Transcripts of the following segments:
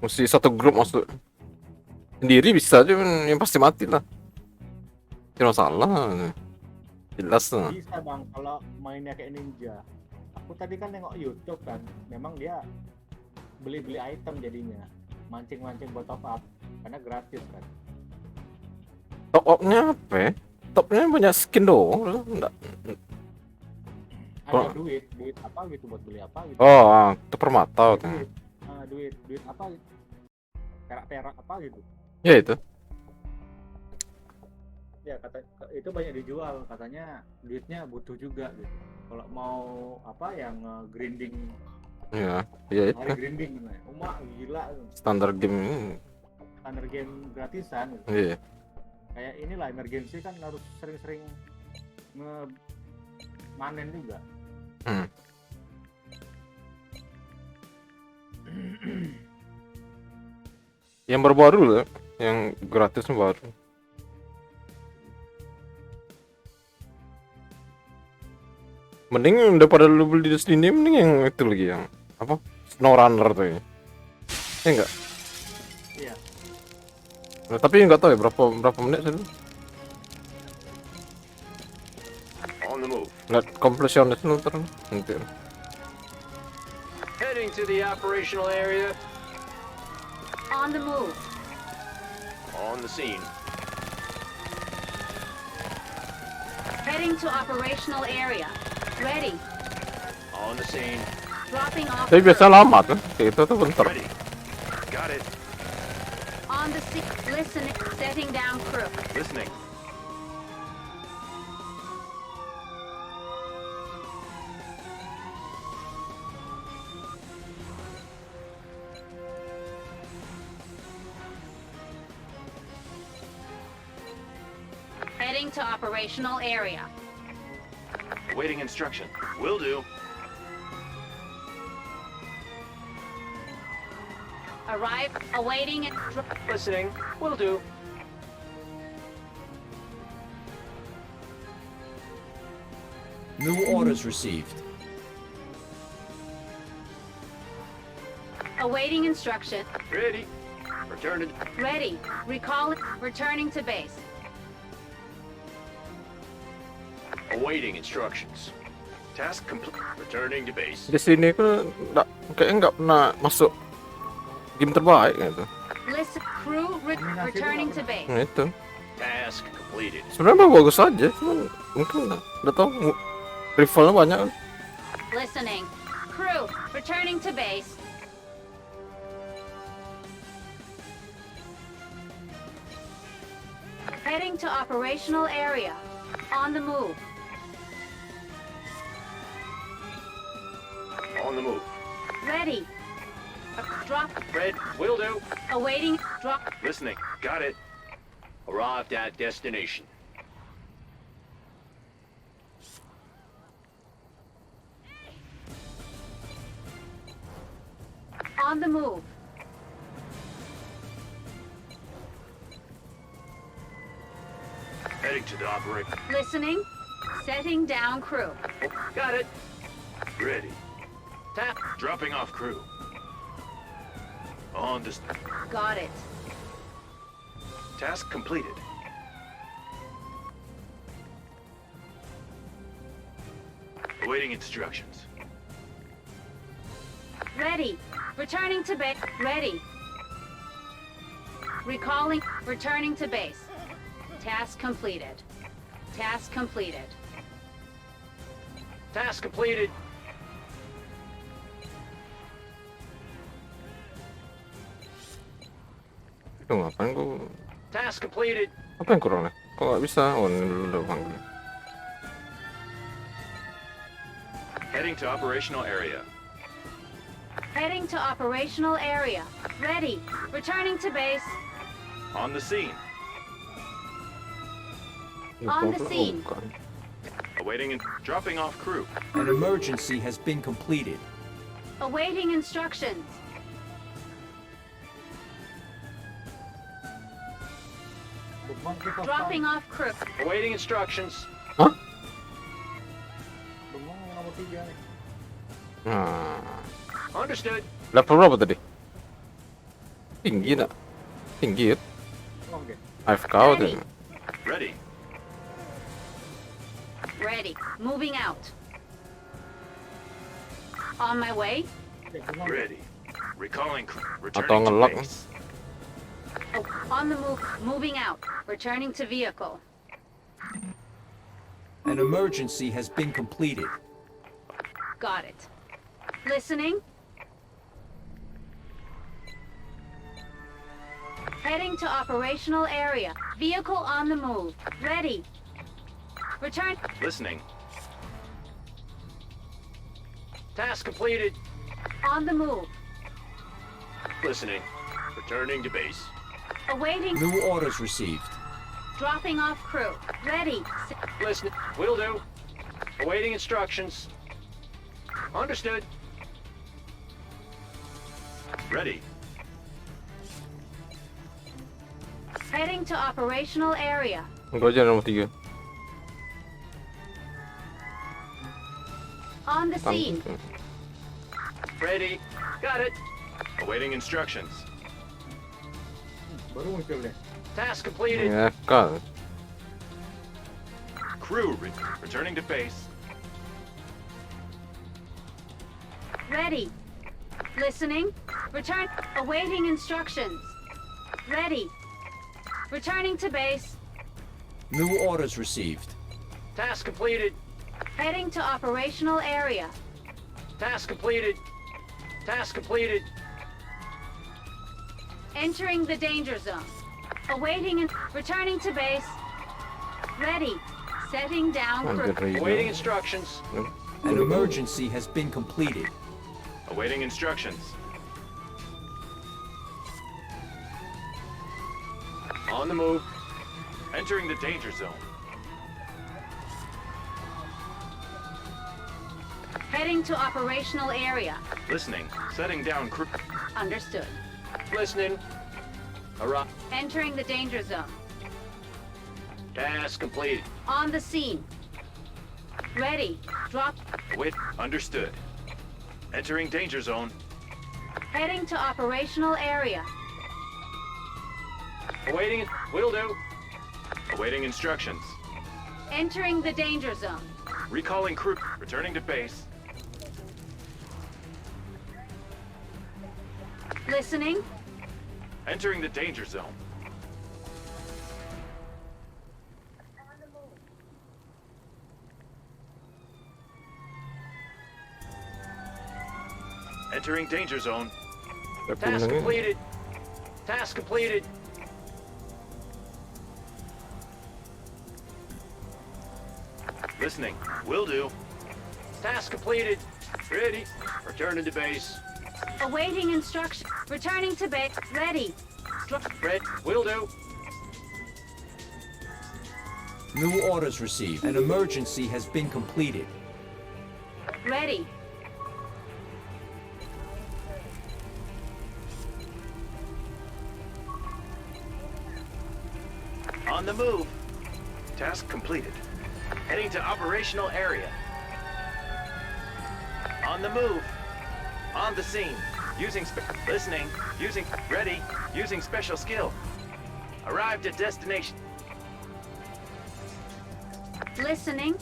Mesti satu grup masuk. Sendiri bisa aja, yang pasti mati lah. Tidak masalah. Jelas lah. Bisa bang, kalau mainnya kayak ninja. Aku tadi kan nengok YouTube kan, memang dia beli-beli item jadinya, mancing-mancing buat top up, karena gratis kan. Top up-nya apa ya? Topnya banyak skin doang. Enggak. Ada duit apa gitu buat beli apa gitu. Oh, itu permata kan. Duit apa gitu. Perak-perak apa gitu. Ya itu. Ya kata itu banyak dijual, katanya duitnya butuh juga gitu. Kalau mau apa yang grinding. Ya itu. Hari grinding kan. Gila. Standar game ini. Standar game gratisan gitu. Iya. Kayak inilah emergency kan harus sering-sering manen juga. Yang baru-baru lah, yang gratis baru. Mending daripada lu beli di sini, mending yang itu lagi yang apa? Snow Runner tuh ya. Ya enggak? Iya. Nah, tapi nggak tahu ya berapa menit itu. On the move. Lihat completionist lu ntar nanti. Heading to the operational area. On the move. On the scene. Heading to operational area. Ready. On the scene. Dropping off. Tapi biasa lama tuh, kayak itu tuh bentar. Ready. Got it. On the scene. Listening. Setting down crew. Listening. Heading to operational area. Awaiting instruction. Will do. Arrive. Awaiting. Listening. Will do. New orders received. Awaiting instruction. Ready. Return to... Ready. Recall. Returning to base. Awaiting instructions. Task complete. Returning to base. Di sini kan kayaknya nggak pernah masuk game terbaik gitu. Listen. Crew. Returning to base. Nah itu. Task completed. Sebenarnya bagus aja, cuman mungkin udah tau rivalnya banyak. Listening. Crew. Returning to base. Heading to operational area. On the move. On the move. Ready. Drop. Red. Will do. Awaiting. Drop. Listening. Got it. Arrived at destination. On the move. Heading to the operator. Listening. Setting down crew. Got it. Ready. Tap. Dropping off crew. On this. Got it. Task completed. Awaiting instructions. Ready. Returning to base. Ready. Recalling. Returning to base. Task completed. Task completed. Task completed. Itu ngapain gua? Task completed. Apa yang kurang nih? Kok nggak bisa? Oh ini udah panggil. Heading to operational area. Heading to operational area. Ready. Returning to base. On the scene. On the scene. Bukan. Awaiting and dropping off crew. An emergency has been completed. Awaiting instructions. Dropping off crew. Awaiting instructions. Hah? Bengong yang nomor 3 nih. Nah, Understood. level berapa tadi? Tinggi nak? Tinggi ya? Oke. AFK Ready. tuh. Ready. Ready. Moving out. On my way. Ready. Recalling. Atau Returning to ngelak. base. Oh, on the move. Moving out. Returning to vehicle. An emergency has been completed. Got it. Listening. Heading to operational area. Vehicle on the move. Ready. Return. Listening. Task completed. On the move. Listening. Returning to base. Awaiting. New orders received. Dropping off crew. Ready. Listening. Will do. Awaiting instructions. Understood. Ready. Heading to operational area. Gua aja nomor 3. On the scene. Ready. Got it. Awaiting instructions. Baru muncul deh. Task completed. Ini AFK. Crew returning to base. Ready. Listening. Return. Awaiting instructions. Ready. Returning to base. New orders received. Task completed. Heading to operational area. Task completed. Task completed. Entering the danger zone. Awaiting and returning to base. Ready. Setting down Hampir crew. Awaiting ribu. instructions. An emergency has been completed. Awaiting instructions. On the move. Entering the danger zone. Heading to operational area. Listening. Setting down crew. Understood. Listening. Arrive. Entering the danger zone. Task completed. On the scene. Ready. Drop. Wait. Understood. Entering danger zone. Heading to operational area. Awaiting. Will do. Awaiting instructions. Entering the danger zone. Recalling crew. Returning to base. Listening. Entering the danger zone. Entering danger zone. Udah Task kuning ini. completed. Task completed. Listening. Will do. Task completed. Ready. Returning to base. Awaiting instruction. Returning to base. Ready. Red. Will do. New orders received. An emergency has been completed. Ready. On the move. Task completed. Heading to operational area. On the move. On the scene. Using listening. Using ready. Using special skill. Arrived at destination. Listening.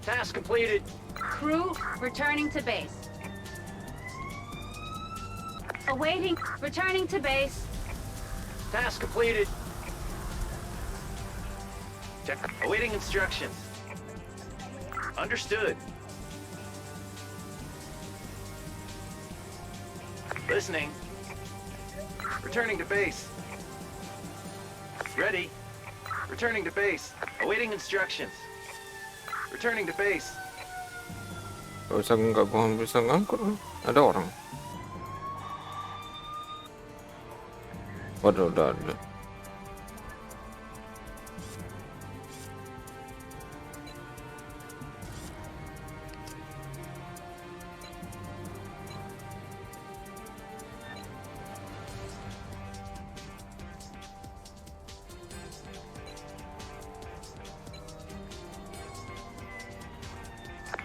Task completed. Crew returning to base. Awaiting. Returning to base. Task completed. Awaiting instructions. Understood. Listening. Returning to base. Ready. Returning to base. Awaiting instructions. Returning to base. Nggak bisa ngangkut. Ada orang. Waduh, udah ada.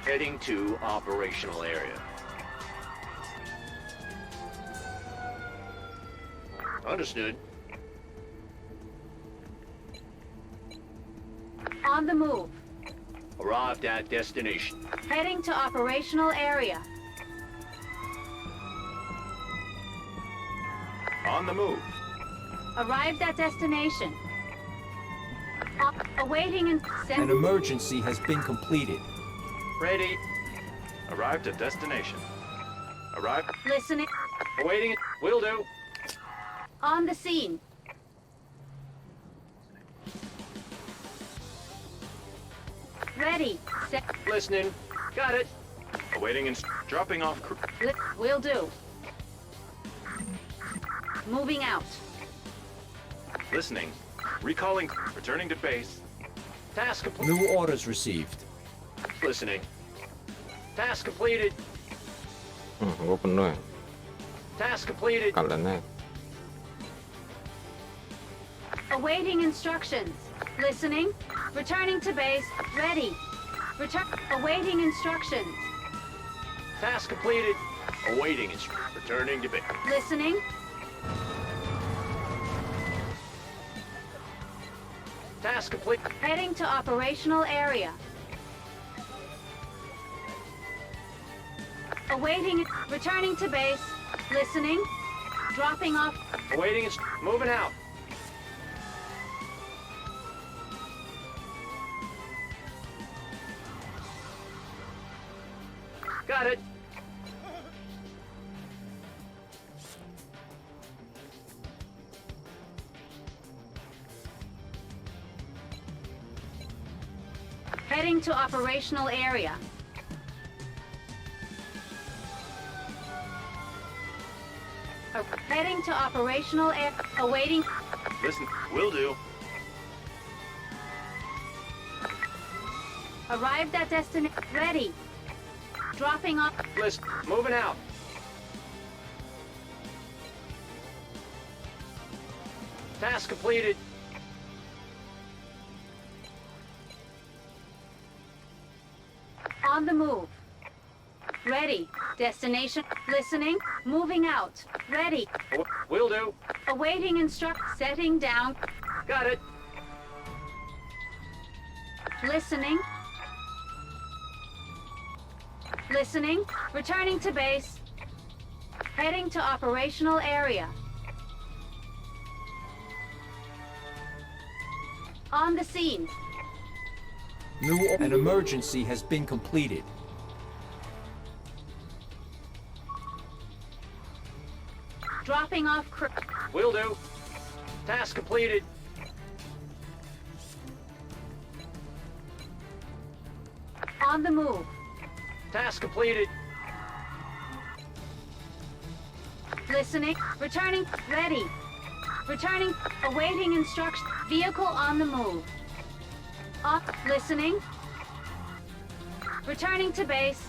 Heading to operational area. Understood. On the move. Arrived at destination. Heading to operational area. On the move. Arrived at destination. Awaiting and An emergency has been completed. Ready. Arrived at destination. Arrived. listening. Awaiting. Will do. On the scene. Ready. Set. Listening. Got it. Awaiting and dropping off. Will do. Moving out. Listening. Recalling. Returning to base. Task complete. New orders received. Listening. Task completed. Gue penuh ya. Task completed. Kaliannya. Awaiting instructions. Listening. Returning to base. Ready. Awaiting instructions. Task completed. Awaiting returning to base. Listening. Task complete. Heading to operational area. Awaiting. Returning to base. Listening. Dropping off. Awaiting moving out. Got it. Heading to operational area. Heading to operational area. Awaiting. Listen, will do. Arrived at destination. Ready. Dropping off. List, moving out. Task completed. On the move. Ready. Destination. Listening. Moving out. Ready. Will do. Awaiting Setting down. Got it. Listening. Listening. Returning to base. Heading to operational area. On the scene. An emergency has been completed. Dropping off Will do. Task completed. On the move. Task completed. Listening. Returning. Ready. Returning. Awaiting instruction. Vehicle on the move. Up. Listening. Returning to base.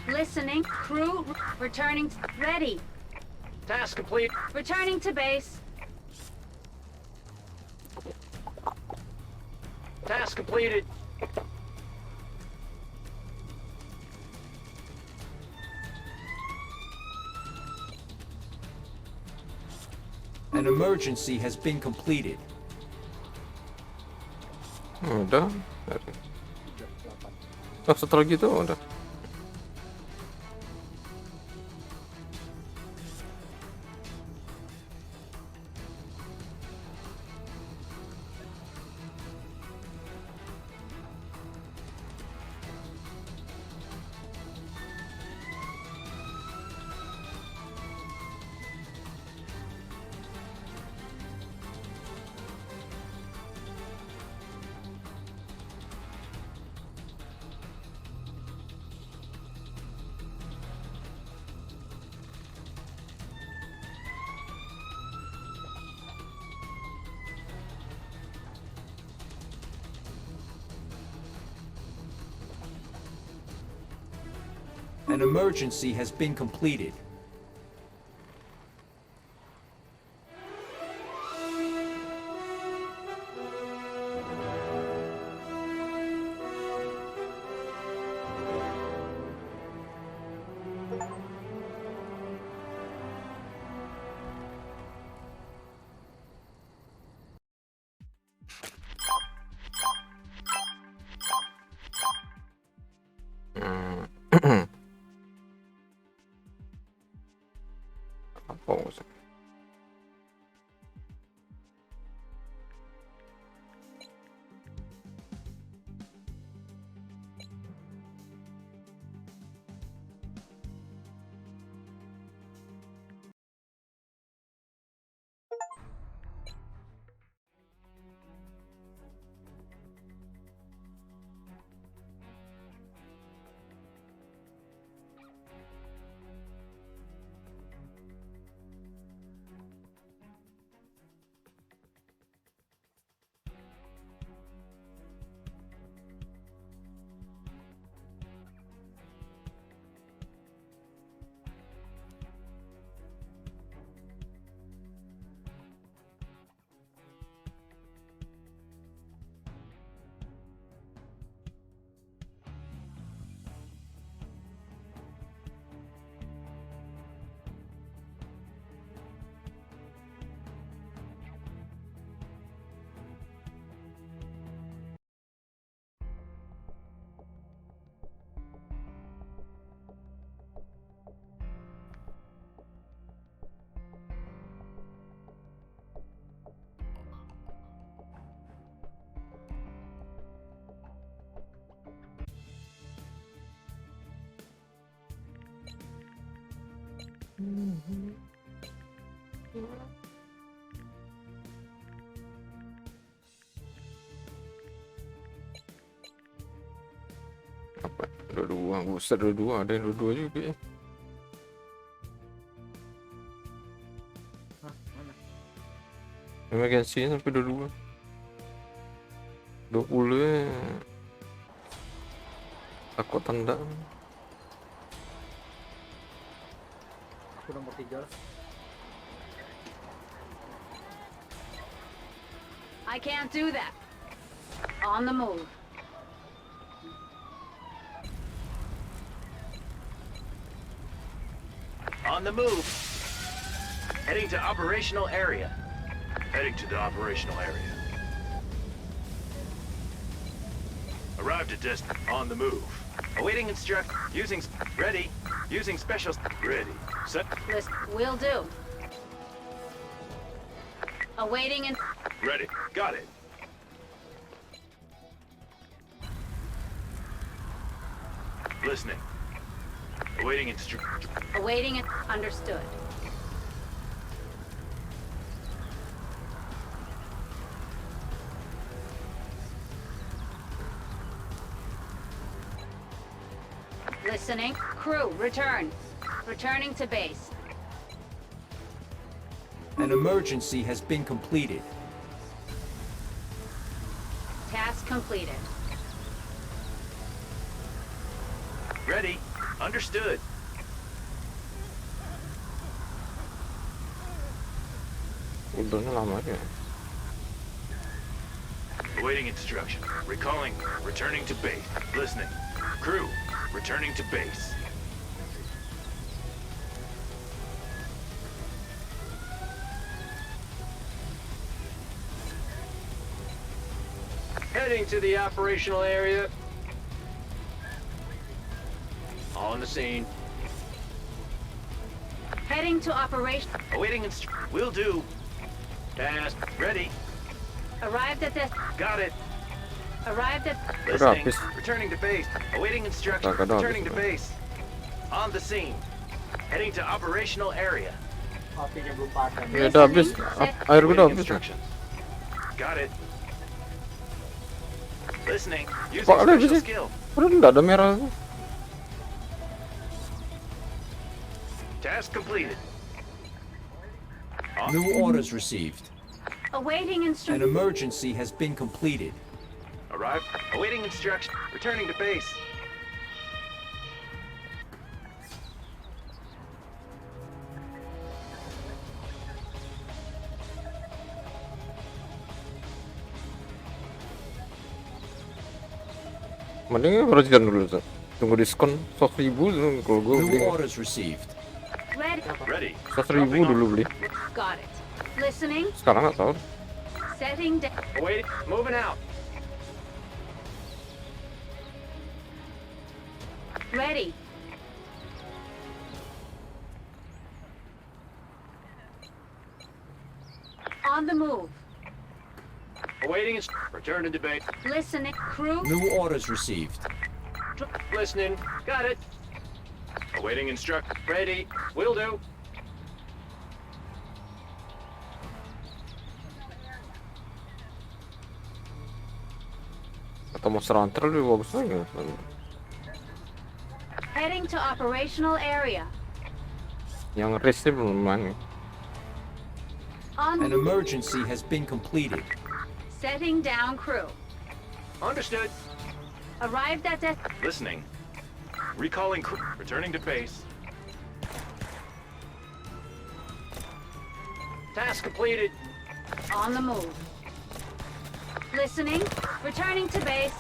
Listening. Crew. Returning. Ready. Task complete. Returning to base. Task completed. An emergency has been completed. Udah. Oh, setelah gitu udah. An emergency has been completed. Apa? Dua-dua, buset dua-dua, ada yang dua-dua juga ya. Hah, mana? Emergency sampai dua-dua. 20 ya. Takut tanda. Aku nomor 3 lah. I can't do that. On the move. On the move. Heading to operational area. Heading to the operational area. Arrived at on the move. Awaiting instruct. Using ready. Using special ready. Set. List will do. Awaiting and Ready. Got it. Listening. Awaiting instruct. awaiting and understood. Listening. Crew, return. Returning to base. An emergency has been completed. Task completed. Ready. Understood. Udahnya lama ya. Awaiting instruction. Recalling. Returning to base. Listening. Crew. Returning to base. Heading to the operational area. On the scene. Heading to operation. Awaiting will do. Task ready. Arrived at the. Got it. Arrived at. Listening. habis. Returning to base. Awaiting instruction. Kagak ada Returning to habis, base. On the scene. Heading to operational area. Apinya belum padam. Ya udah habis. Air gue udah Awaiting habis. instructions. Got it. Listening. Using Kok ada special habis? skill. Padahal nggak ada merah. Task completed. New orders received. Awaiting An instruction. emergency has been completed. Arrived. Awaiting instruction. Returning to base. Mending perhatikan dulu tuh. Tunggu diskon 100.000 kalau gue beli. New orders received. Ready. Ready. 100.000 dulu beli. Got it. Listening. Sekarang nggak tahu. Setting down. Awaiting. Moving out. Ready. On the move. Awaiting. Returning to base. Listening. Crew. New orders received. Listening. Got it. Awaiting instruct. Ready. Will do. Atau Monster Hunter lebih bagus lagi. Heading to operational area. Yang race sih belum main. On An emergency has been completed. setting down crew. Understood. Arrived at the. Listening. Recalling crew. Returning to base. Task completed. On the move. Listening. Returning to base.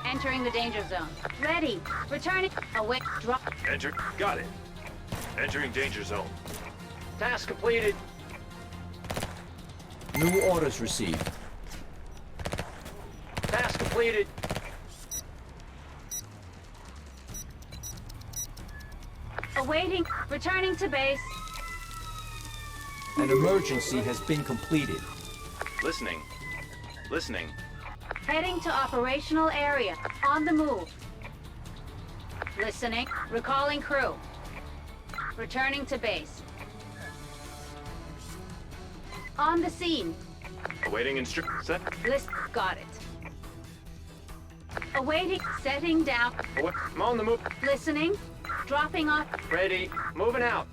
Entering the danger zone. Ready. Returning. Away. Drop. Enter. Got it. Entering danger zone. Task completed. New orders received. Task completed. Awaiting. Returning to base. An emergency has been completed. Listening. Listening. Heading to operational area. On the move. Listening. Recalling crew. Returning to base. On the scene. Awaiting instructions. Set. Got it. Awaiting. Setting down. I'm on the move. Listening. Dropping off. Ready. Moving out.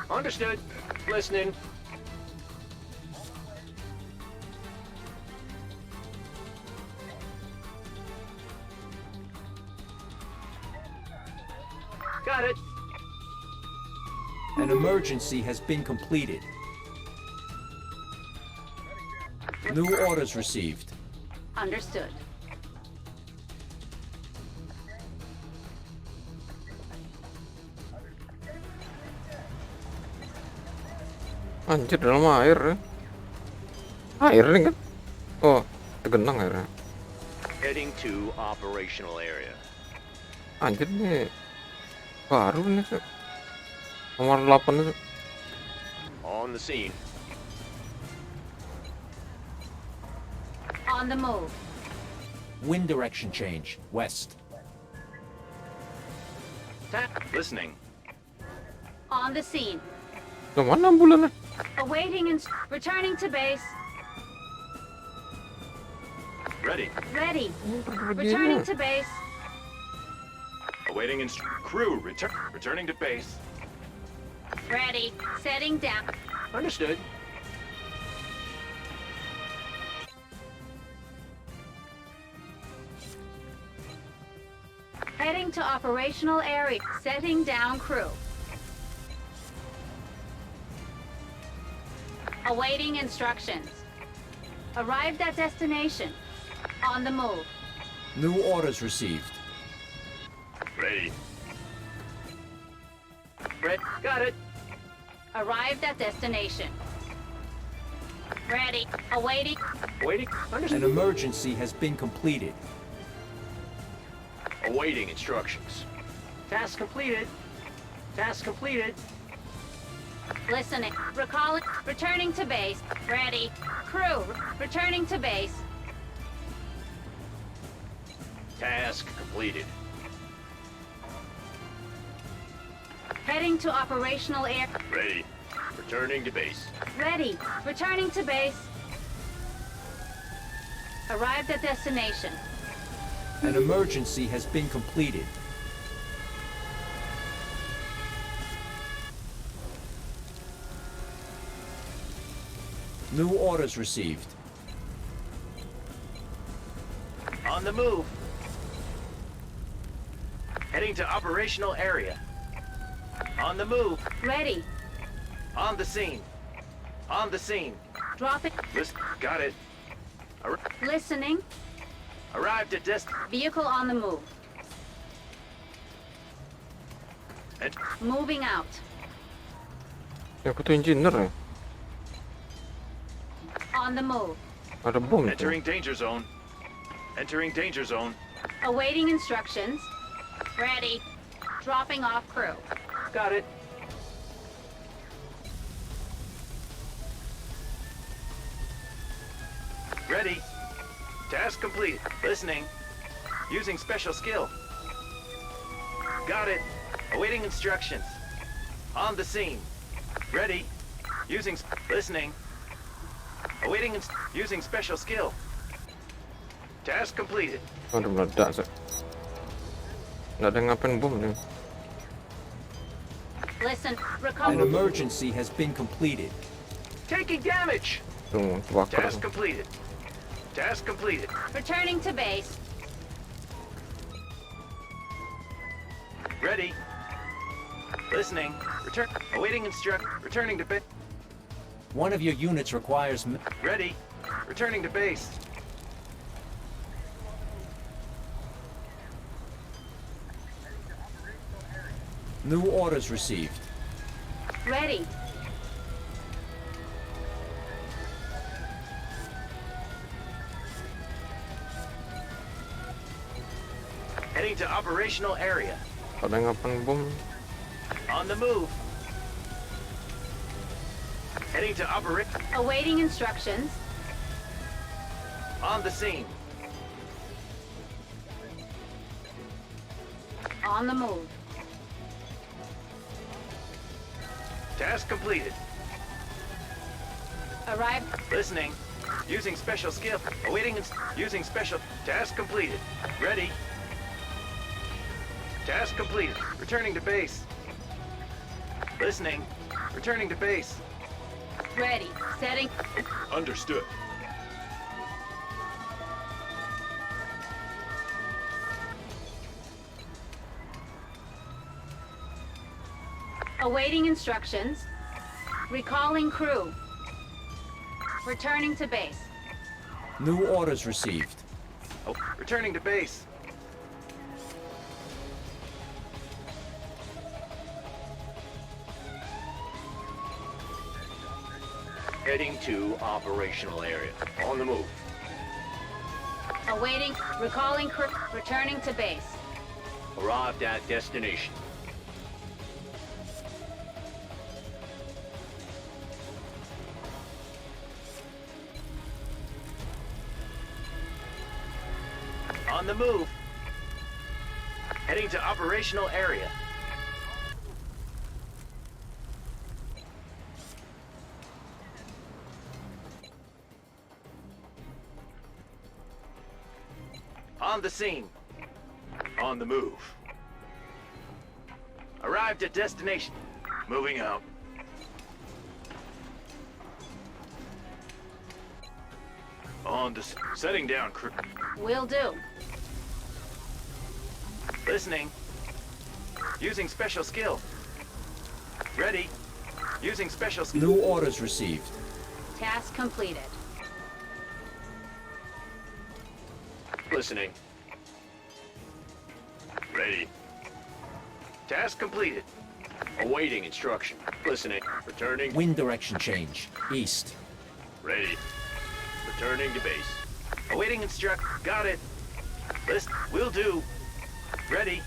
Understood. Listening. Got it. An emergency has been completed. New orders received. Understood. Anjir, dalam air ya. Air nih kan? Oh, tergenang airnya. Heading to operational area. Anjir nih baru nih nomor 8 itu. On the scene. On the move. Wind direction change. West. Listening. On the scene. Loh, mana ambulannya? Awaiting returning to base. Ready. Ready. Returning to base. Awaiting crew. Returning to base. Ready. Setting down. Understood. Heading to operational area. Setting down crew. Awaiting instructions. Arrived at destination. On the move. New orders received. Ready. Got it. Arrived at destination. Ready. Awaiting. Waiting. An Understood. emergency has been completed. Awaiting instructions. Task completed. Task completed. Listening. Recalling. Returning to base. Ready. Crew. Returning to base. Task completed. Heading to operational air. Ready. Returning to base. Ready. Returning to base. Arrived at destination. An emergency has been completed. New orders received. On the move. Heading to operational area. On the move. Ready. On the scene. On the scene. Drop it. Got it. Listening. Arrived at Vehicle on the move. Moving out. Ya, aku tuh engineer ya. On the move. Ada bom tuh. Entering danger zone. Entering danger zone. Awaiting instructions. Ready. Dropping off crew. Got it. Ready. Task complete. Listening. Using special skill. Got it. Awaiting instructions. On the scene. Ready. Using listening. Awaiting using special skill. Task completed. Aduh, meledak sih. Nggak ada yang ngapain bom nih. Listen. An Recall. emergency has been completed. Taking damage. Tuh, kebakar. Task completed. Task completed. Returning to base. Ready. Listening. Return. Awaiting returning to base. One of your units requires... Ready. Returning to base. New orders received. Ready. Heading to operational area. Ada yang ngapain bom? On the move. Heading to operate. Awaiting instructions. On the scene. On the move. Task completed. Arrive. Listening. Using special skill. Awaiting using special. Task completed. Ready. Task completed. Returning to base. Listening. Returning to base. Ready. Setting. Understood. Awaiting instructions. Recalling crew. Returning to base. New orders received. Oh, returning to base. Heading to operational area. On the move. Awaiting. Recalling crew. Returning to base. Arrived at destination. On the move. Heading to operational area. On the scene. On the move. Arrived at destination. Moving out. On the setting down crew. Will do. Listening. Using special skill. Ready. Using special skill. New orders received. Task completed. Listening. Ready. Task completed. Awaiting instruction. Listening. Returning. Wind direction change. East. Ready. Returning to base. Awaiting instruct. Got it. List. Will do. Ready.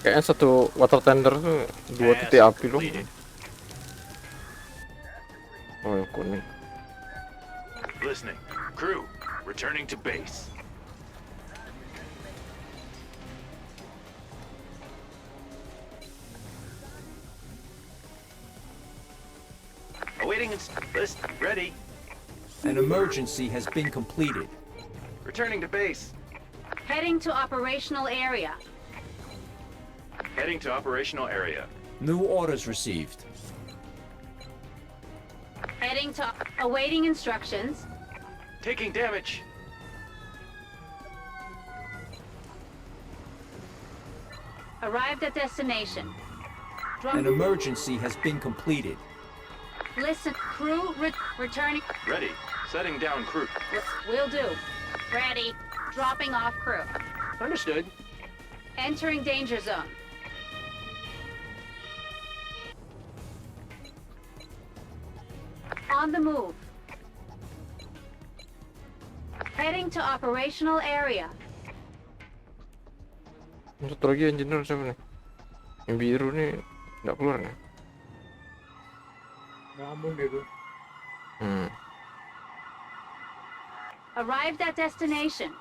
Kayaknya satu water tender tuh 2 titik api loh. completed. Oh, yang kuning. Listening. Crew. Returning to base. Awaiting list. Ready. An emergency has been completed. Returning to base. Heading to operational area. Heading to operational area. New orders received. Heading to awaiting instructions. Taking damage. Arrived at destination. An emergency has been completed. Listen, crew returning. Ready. Setting down crew. Will do. Ready. Dropping off crew. Understood. Entering danger zone. On the move. Heading to operational area. Satu lagi engineer siapa nih? Yang biru nih nggak keluar nih. Ngambung deh gue. Arrived at destination.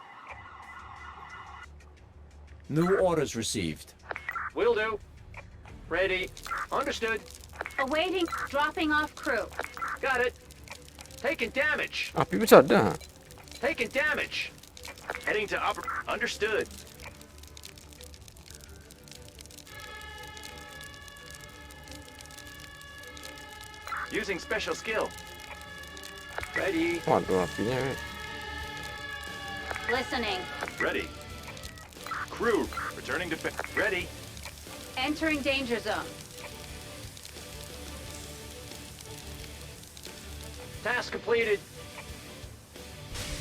New orders received. Will do. Ready. Understood. Awaiting. Dropping off crew. Got it. Taking damage. Api bisa ada. Taking damage. Heading to upper. Understood. Using special skill. Ready. Waduh, apinya. Listening. Ready. Crew. Returning to ready. Entering danger zone. Task completed.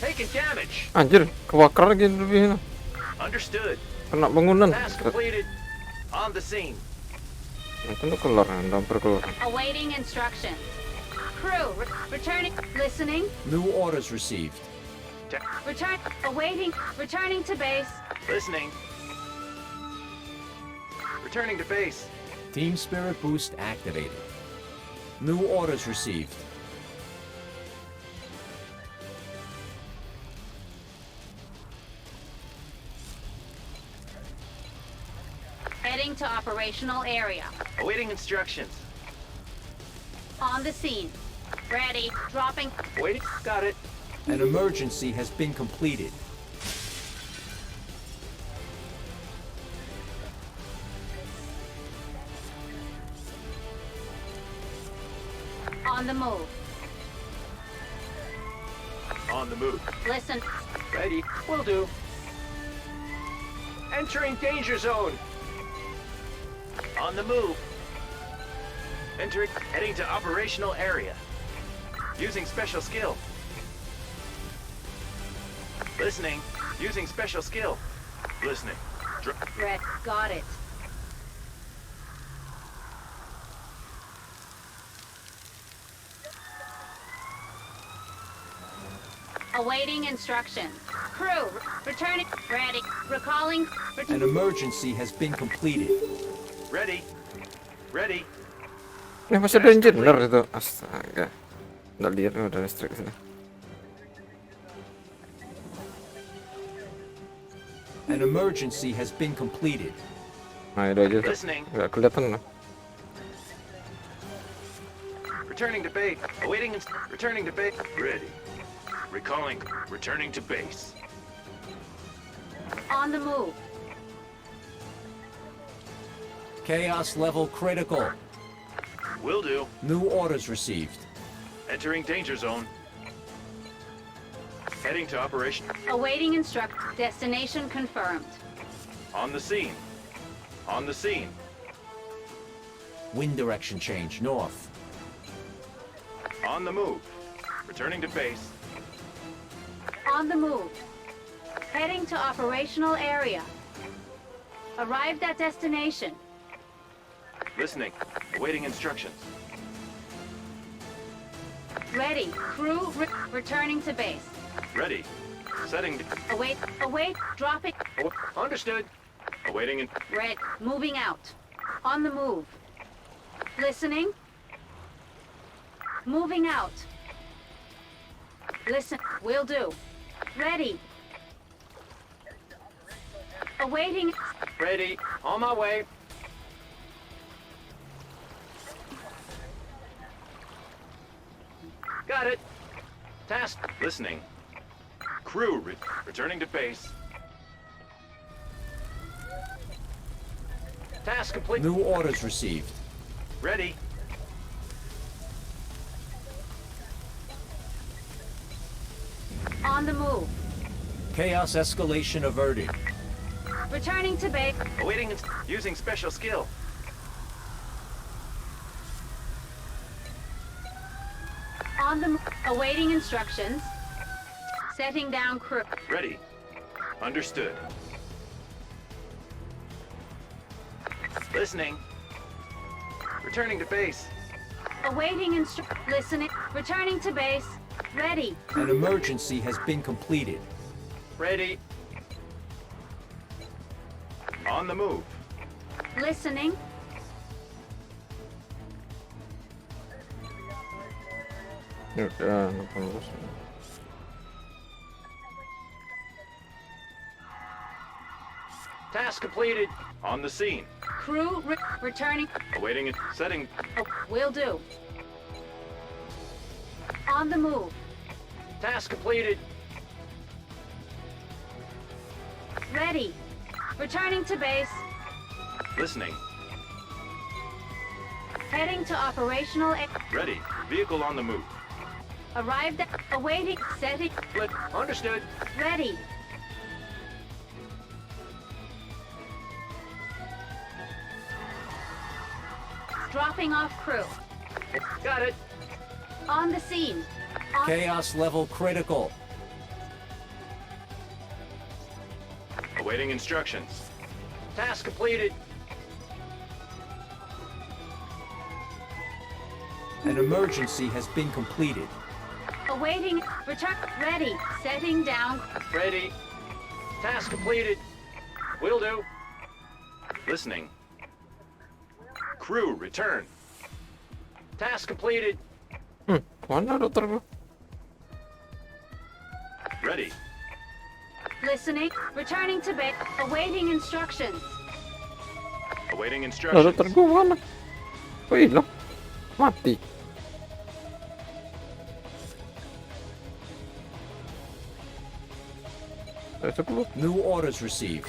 Taking damage. Anjir, kebakar lagi lebih. Understood. Kena bangunan. Task completed. On the scene. Itu tuh keluar, hampir keluar. Awaiting instructions. Crew returning. Listening. New orders received. Return. Awaiting. Returning to base. Listening. Returning to base. Team Spirit Boost activated. New orders received. Heading to operational area. Awaiting instructions. On the scene. Ready. Dropping. Waiting. Got it. An emergency has been completed. On the move. On the move. Listen. Ready. Will do. Entering danger zone. On the move. Entering. Heading to operational area. Using special skill. Listening. Using special skill. Listening. Red. Got it. Awaiting instructions. Crew, returning. Ready. Recalling. An emergency has been completed. Ready. Ready. Masih ada engineer itu. Astaga. Nggak lihat udah listrik sini. An emergency has been completed. Nah, itu aja tuh. Listening. Nggak kelihatan lah. Returning to base. Awaiting. Returning to base. Ready. Recalling. Returning to base. On the move. Chaos level critical. Will do. New orders received. Entering danger zone. Heading to operation. Awaiting instruct. Destination confirmed. On the scene. On the scene. Wind direction change north. On the move. Returning to base. On the move. Heading to operational area. Arrived at destination. Listening. Awaiting instructions. Ready. Crew returning to base. Ready. Setting. Await. Dropping. Understood. Awaiting. Red. Moving out. On the move. Listening. Moving out. Listen. Will do. Ready. Awaiting. Ready. On my way. Got it. Task. Listening. Crew returning to base. Task complete. New orders received. Ready. On the move. Chaos escalation averted. Returning to base. Awaiting. Using special skill. On the awaiting instructions. Setting down crew. Ready. Understood. Listening. Returning to base. Awaiting listening. Returning to base. Ready. An emergency has been completed. Ready. On the move. Listening. Udah, 80. Task completed. On the scene. Crew returning. Awaiting. Setting. Will do. On the move. Task completed. Ready. Returning to base. Listening. Heading to operational. Ready. Vehicle on the move. Arrived at awaiting. Setting. Understood. Ready. Dropping off crew. Got it. On the scene. Chaos level critical. Awaiting instructions. Task completed. An emergency has been completed. Awaiting. Return. Ready. Setting down. Ready. Task completed. Will do. Listening. Crew return. Task completed. Mana dokter gua? Ready. Listening. Returning to base. Awaiting instructions. Awaiting Lalu instructions. ntar gua mana? Kok hilang? Mati. Sepuluh. New orders received.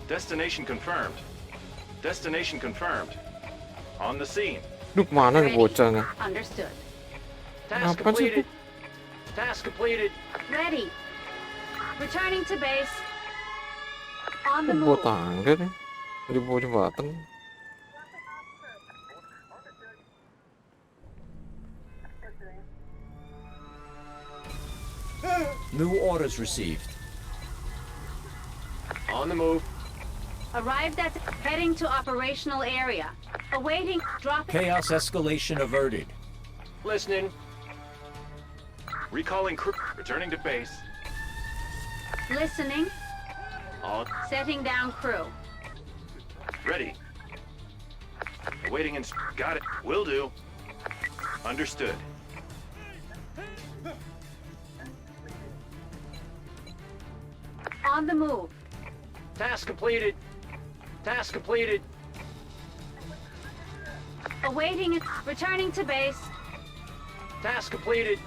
Destination confirmed. Destination confirmed. On the scene. Duh, mana nih bocahnya? Understood. Task Apa sih? completed. Task completed. Ready. Returning to base. On the Bawa move. tangga nih. Di bawah jembatan. New orders received. On the move. Arrived at heading to operational area. Awaiting drop. Chaos escalation averted. Listening. Recalling crew. Returning to base. Listening. All Setting down crew. ready. Awaiting got it. Will do. Understood. On the move. Task completed. Task completed. Awaiting returning to base. Task completed.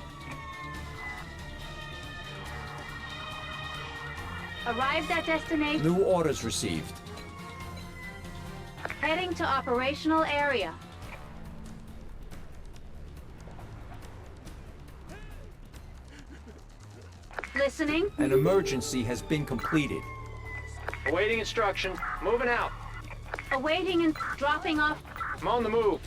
Arrived at destination. New orders received. Heading to operational area. Listening. An emergency has been completed. Awaiting instruction. Moving out. Awaiting and dropping off. I'm on the move.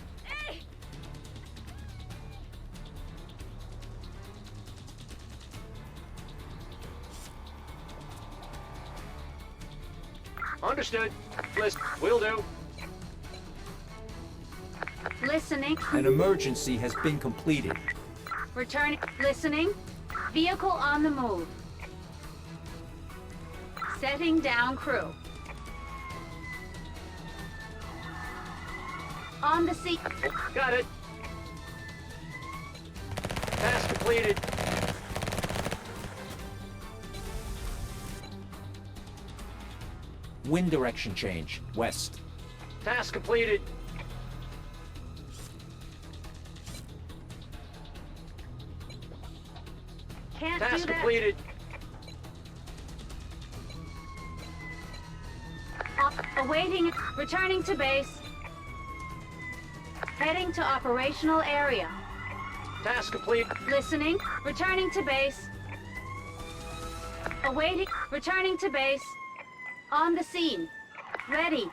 Understood. List. Will do. Listening. An emergency has been completed. Returning. Listening. Vehicle on the move. Setting down crew. On the seat. Got it. Task completed. Wind direction change. West. Task completed. Can't Task do that. completed. Awaiting. Returning to base. Heading to operational area. Task complete. Listening. Returning to base. Awaiting. Returning to base. On the scene. Ready.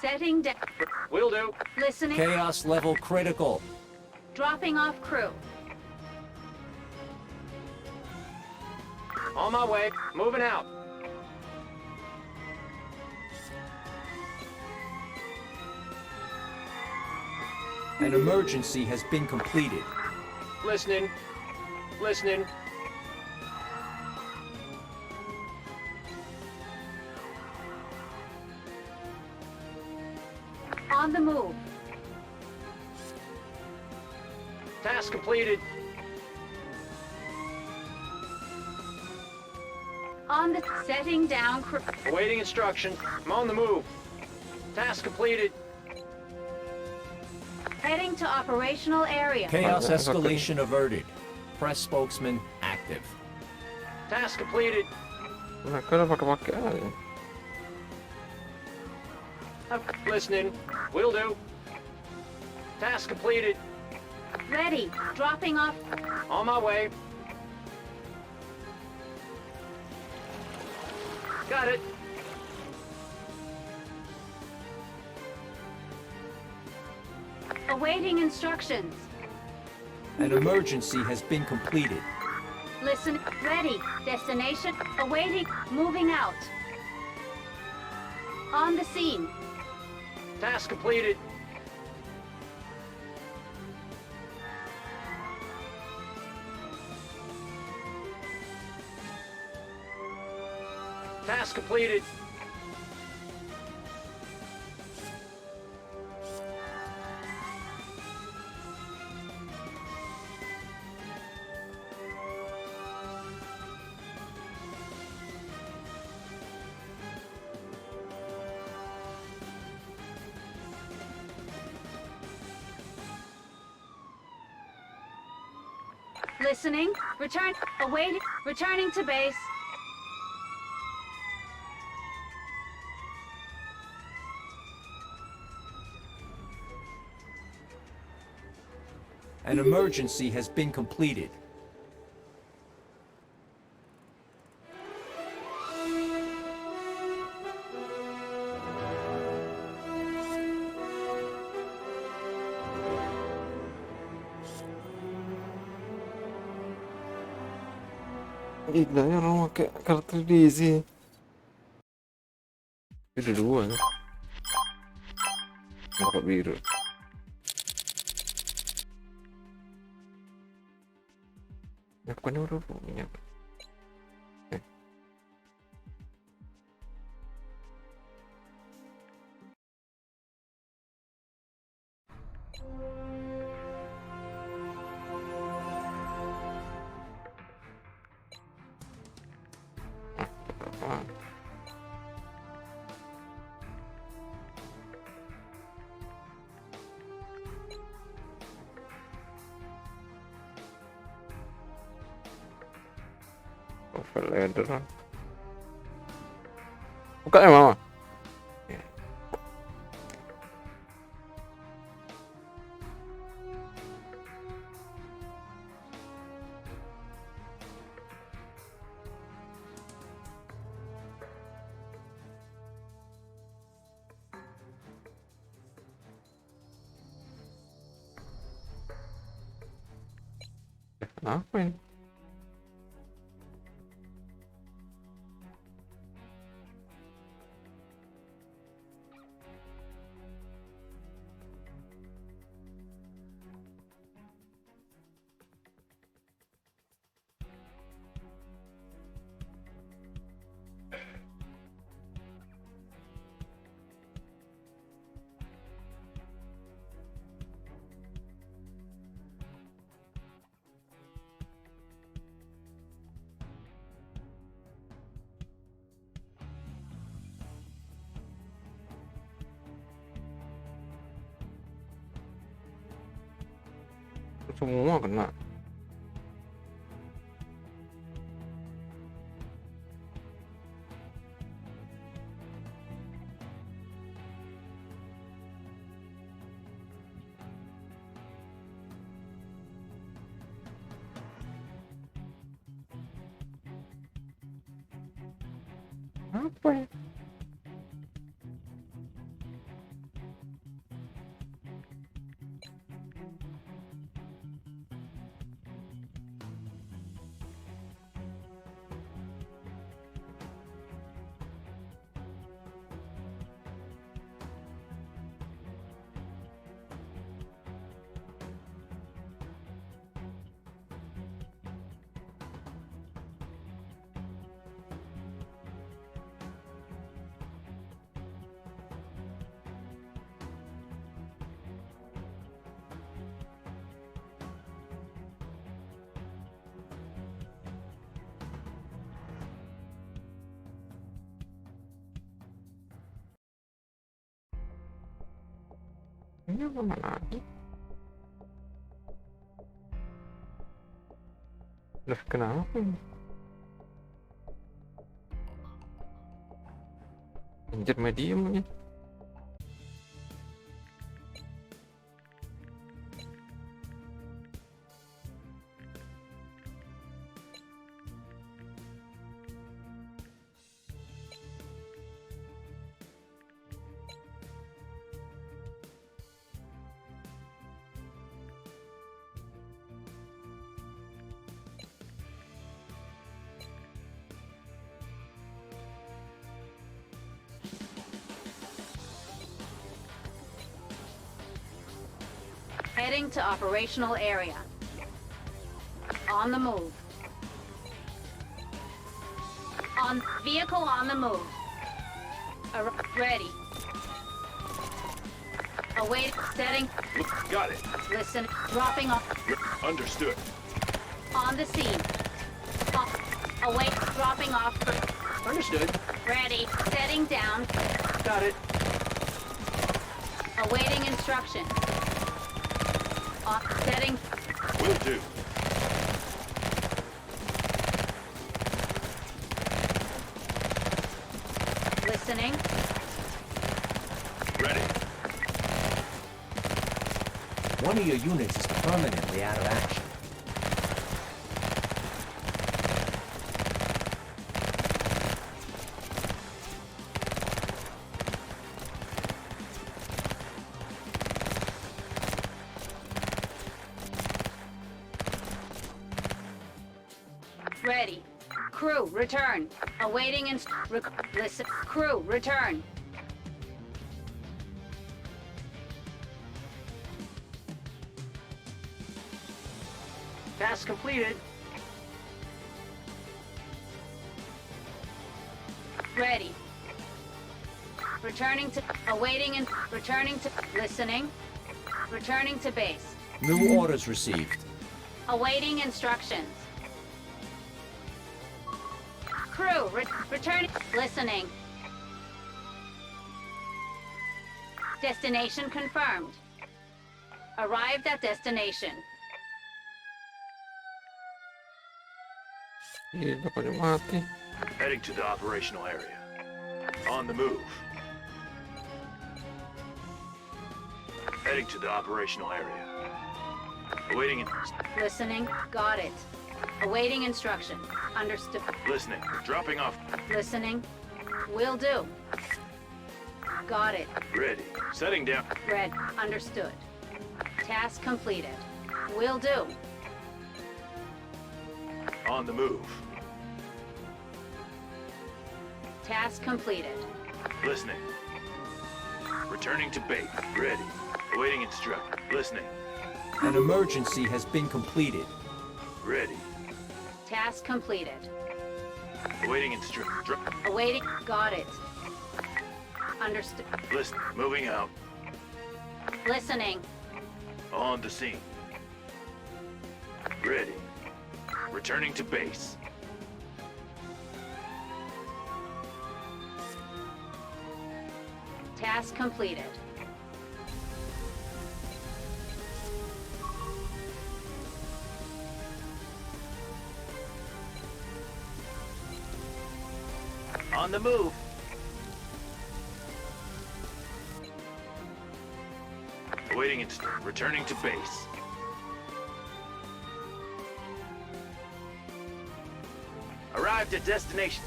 Setting down. Will do. Listening. Chaos level critical. Dropping off crew. On my way. Moving out. An emergency has been completed. Listening. Listening. On the move. Task completed. On the setting down crew. Awaiting instruction. I'm on the move. Task completed. Heading to operational area. Chaos escalation averted. Press spokesman active. Task completed. Mereka udah pakai-pakai aja. Listening. Will do. Task completed. Ready. Dropping off. On my way. Got it. Awaiting instructions. An emergency has been completed. Listen. Ready. Destination. Awaiting. Moving out. On the scene. Task completed. Task completed. Listening. Awaiting. Returning to base. An emergency has been completed. Gila ya orang pakai kartu diisi. Ada dua ya. Dapat biru. Ya bukannya udah punya. Novel leather. Buka ya mama. Apa ini? Semua kena. Apa ya? Ini apa lagi? Loh, kenapa ini? Anjir medium ya. Heading to operational area. On the move. Vehicle on the move. Ready. Await. Setting. Got it. Listen. Dropping off. Understood. On the scene. Await. Dropping off. Understood. Ready. Setting down. Got it. Awaiting instruction. Setting. Will do. One of your units is permanently out of action. Ready. Crew, return. Awaiting listen. Crew, return. Task completed. Ready. Returning to awaiting and returning to listening. Returning to base. New orders received. Awaiting instructions. Crew, returning. Listening. Destination confirmed. Arrived at destination. Gila, kok dia mati. Heading to the operational area. On the move. Heading to the operational area. Awaiting Listening. Got it. Awaiting instruction. Understood. listening. Dropping off. Listening. Will do. Got it. Ready. Setting down. Red. Understood. Task completed. Will do. On the move. Task completed. Listening. Returning to base. Ready. Awaiting instruct. Listening. An emergency has been completed. Ready. Task completed. Awaiting instruct. Awaiting. Got it. Understood. Listen. Moving out. Listening. On the scene. Ready. Returning to base. Task completed. On the move. Awaiting instruct. Returning to base. Arrived at destination.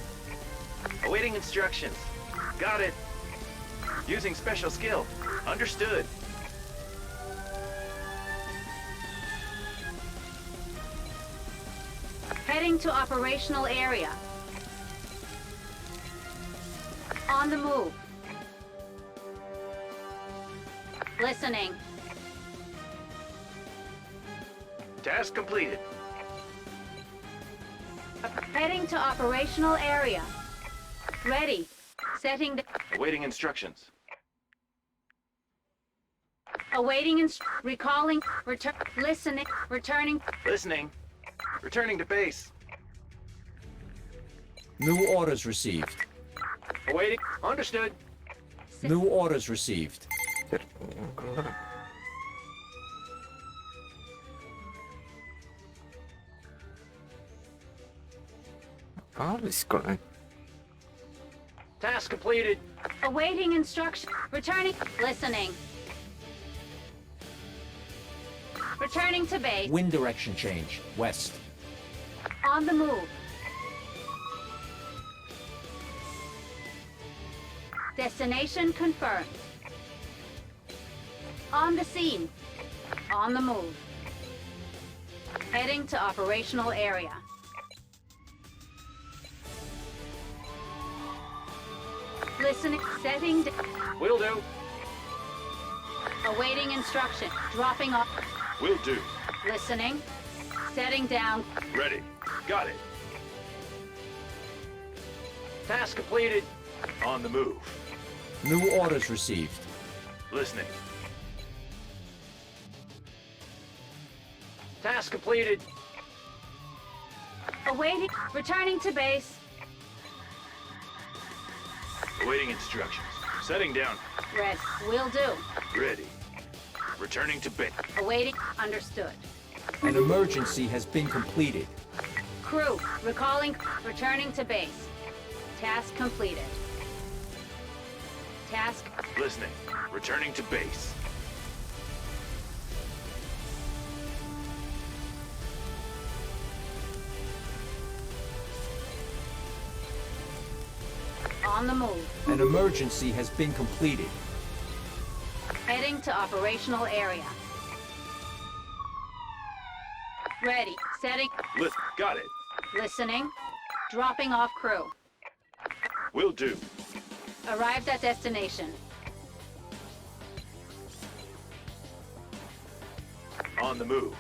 Awaiting instructions. Got it. Using special skill. Understood. Heading to operational area. On the move. Listening. Task completed. Heading to operational area. Ready. Setting the Awaiting instructions. awaiting recalling return listening returning Listening. Returning to base. New orders received. Awaiting. Understood. New orders received. Yang keluar. Kali kok nih. Task completed. awaiting instruction returning listening returning to base Wind direction change. West. on the move destination confirmed on the scene on the move heading to operational area listening setting Will do. awaiting instruction dropping off Will do. listening setting down Ready. Got it. Task completed. On the move. New orders received. Listening. Task completed. awaiting returning to base Awaiting instructions. Setting down. red will do Ready. Returning to base. awaiting understood An emergency has been completed. crew recalling returning to base task completed task Listening. Returning to base. On the move. An emergency has been completed. Heading to operational area. Ready. Setting. Got it. Listening. Dropping off crew. Will do. Arrived at destination. On the move.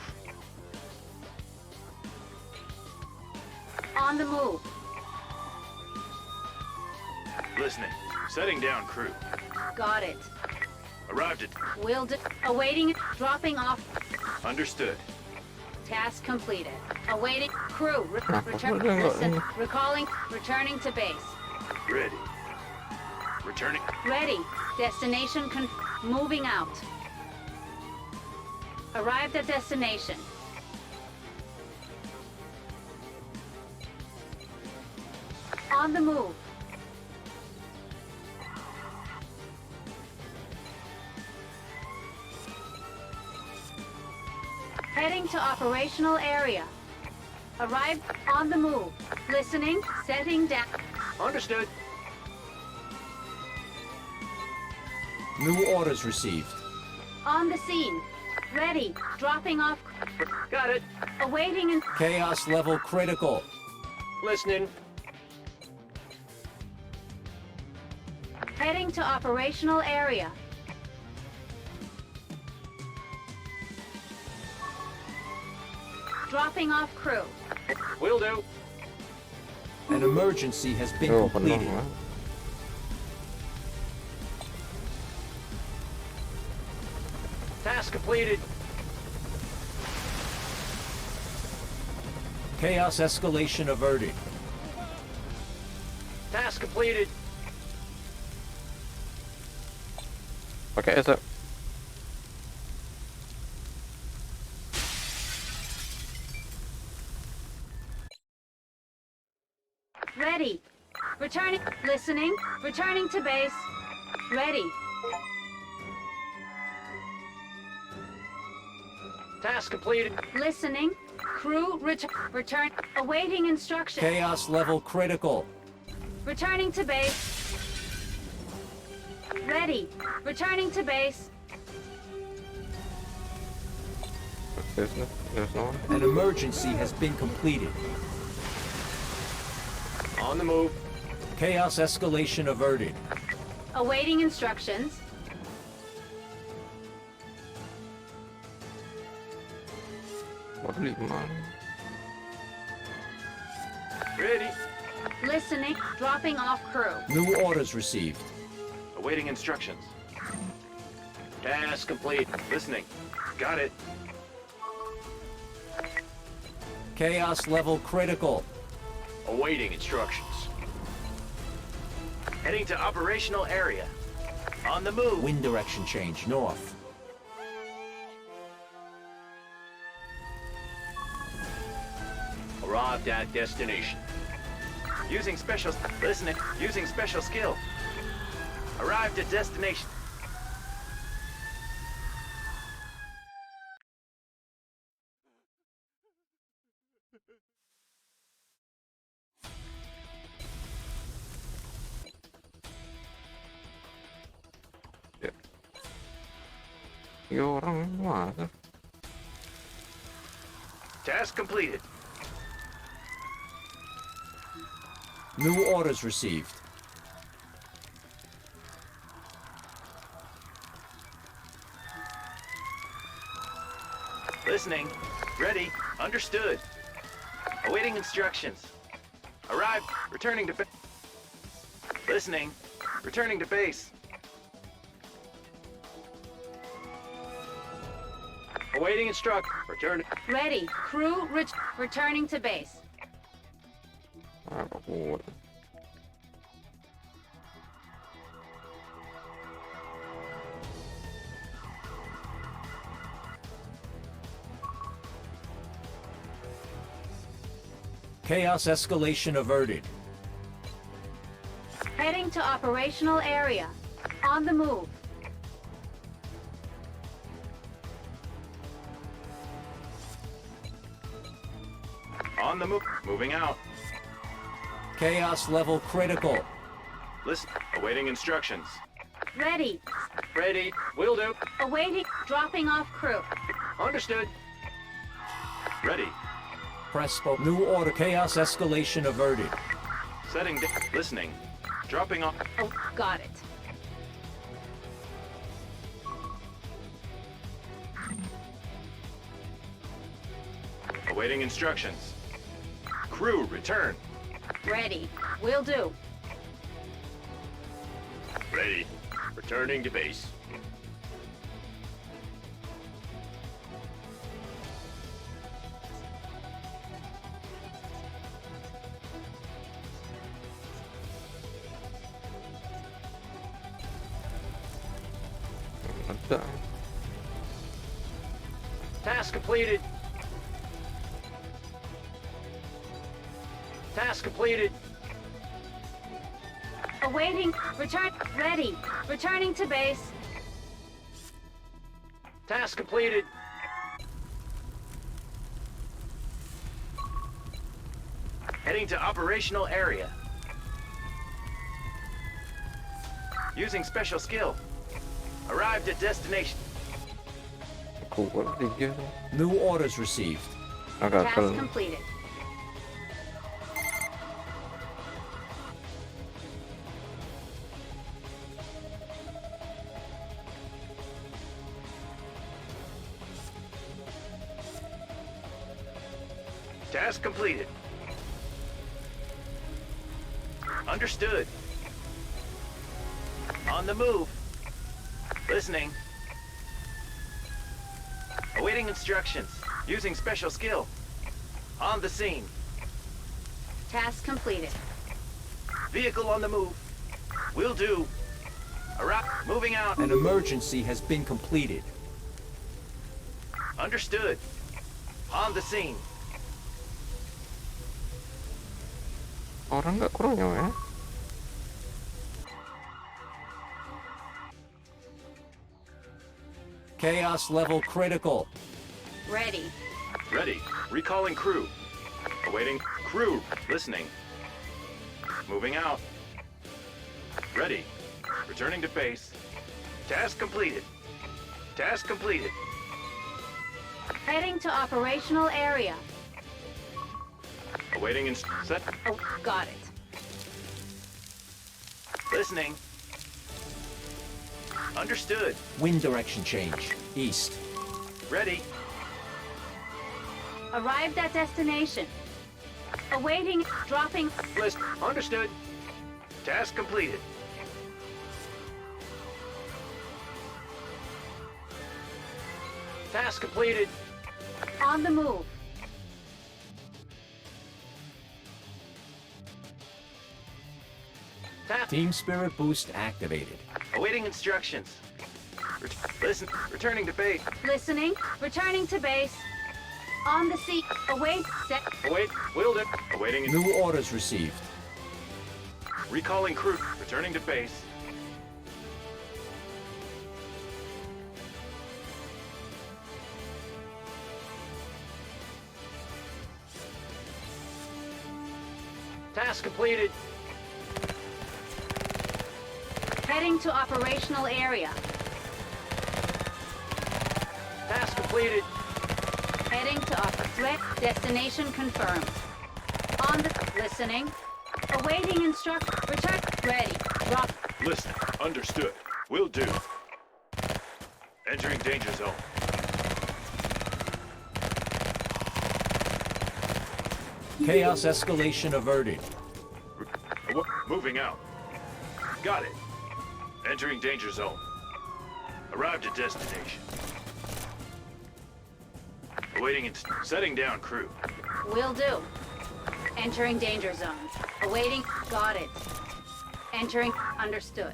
On the move. Listening. Setting down crew. Got it. Arrived at... Will do. Awaiting. Dropping off. Understood. Task completed. Awaiting. Crew. Return. Apa dia Listen. enggak- Recalling. Returning to base. Ready. Returning. Ready. Destination moving out. Arrived at destination. On the move. Heading to operational area. Arrived on the move. Listening. Setting down. Understood. New orders received. On the scene. Ready. Dropping off. Got it. Awaiting and Chaos level critical. Listening. heading to operational area. Dropping off crew. Will do. An emergency has been Oh, penuh completed. lah. Task completed. Chaos escalation averted. Task completed. Pakai es tak? Ready. Returning. Listening. Returning to base. Ready. Task completed. Listening. Crew return. Awaiting instruction. Chaos level critical. Returning to base. Ready. Returning to base. There's no one. An emergency has been completed. On the move. Chaos escalation averted. Awaiting instructions. Baru 5. Ready. Listening. Dropping off crew. New orders received. Awaiting instructions. Task complete. Listening. Got it. Chaos level critical. Awaiting instructions. Heading to operational area. On the move. Wind direction change north. Arrived at destination. Using special... Listening. Using special skill. Arrived at destination. Ya orang masa. Task completed. New orders received. Listening. Ready. Understood. Awaiting instructions. Arrived. Returning to... Listening. Returning to base. Awaiting instruct. Return. Ready. Crew returning to base. Ah, kok kuat. Chaos escalation averted. Heading to operational area. On the move. On the move. Moving out. Chaos level critical. Listen. Awaiting instructions. Ready. Ready. Will do. Awaiting. Dropping off crew. Understood. Ready. Press spoke. New order. Chaos escalation averted. Setting. Listening. Dropping off. Oh, got it. Awaiting instructions. Crew, return. Ready. Will do. Ready. Returning to base. Ada. Task completed. Task completed. Awaiting. Return. Ready. Returning to base. Task completed. Heading to operational area. Using special skill. Arrived at destination. Kuha 3 tu. New orders received. Agak Task akal. completed. Task completed. Understood. On the move. Listening. Awaiting instructions. Using special skill. On the scene. Task completed. Vehicle on the move. Will do. Arrive. Moving out. An emergency has been completed. Understood. On the scene. Orang nggak kurang nyawa ya? Chaos level critical. Ready. Ready. Recalling crew. Awaiting crew. Listening. Moving out. Ready. Returning to base. Task completed. Task completed. Heading to operational area. Awaiting set. Oh, got it. Listening. Understood. Wind direction change. East. Ready. Arrived at destination. Awaiting. Dropping. List. Understood. Task completed. Task completed. On the move. Team spirit boost activated. Awaiting instructions. Listen. Returning to base. Listening. Returning to base. On the seat. Await. Set. Await. Willed it. Awaiting. New orders received. Recalling crew. Returning to base. Task completed. Heading to operational area. Task completed. Heading to threat destination confirmed. On the listening. Awaiting instruct. Return. Ready. Drop. Listen. Understood. Will do. Entering danger zone. Chaos escalation averted. Moving out. Got it. Entering danger zone. Arrived at destination. Awaiting and setting down crew. Will do. Entering danger zone. Awaiting. Got it. Entering. Understood.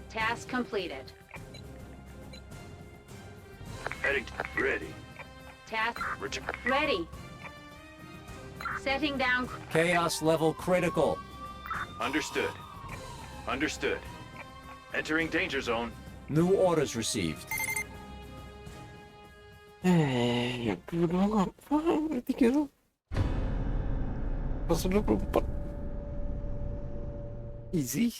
Task completed. Heading ready. Task Return. ready. Setting down. Chaos level critical. Understood. Understood. Entering danger zone. New orders received. Yang kedua ngapa? 3 tu. 124. Easy.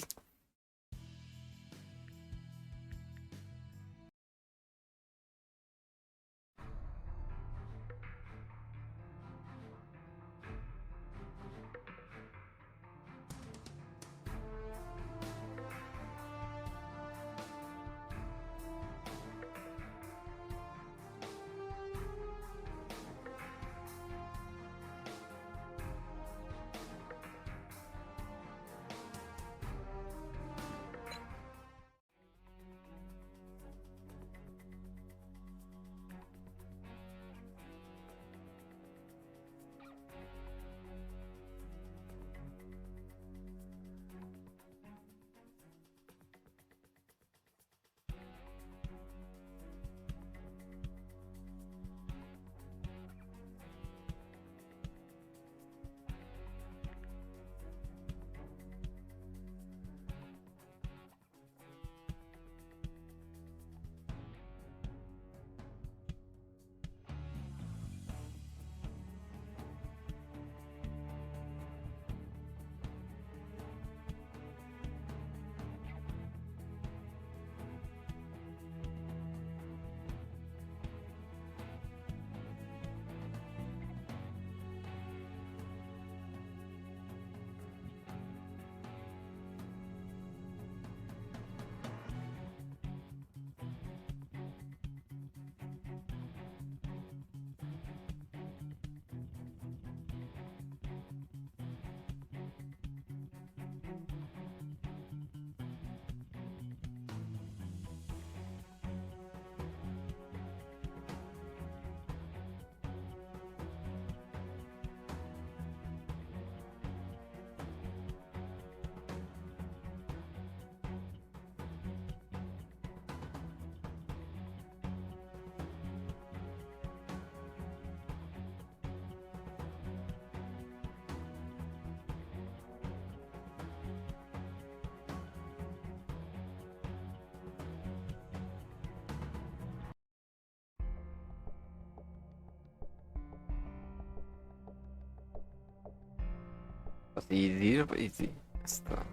Pas easy apa easy? Astaga.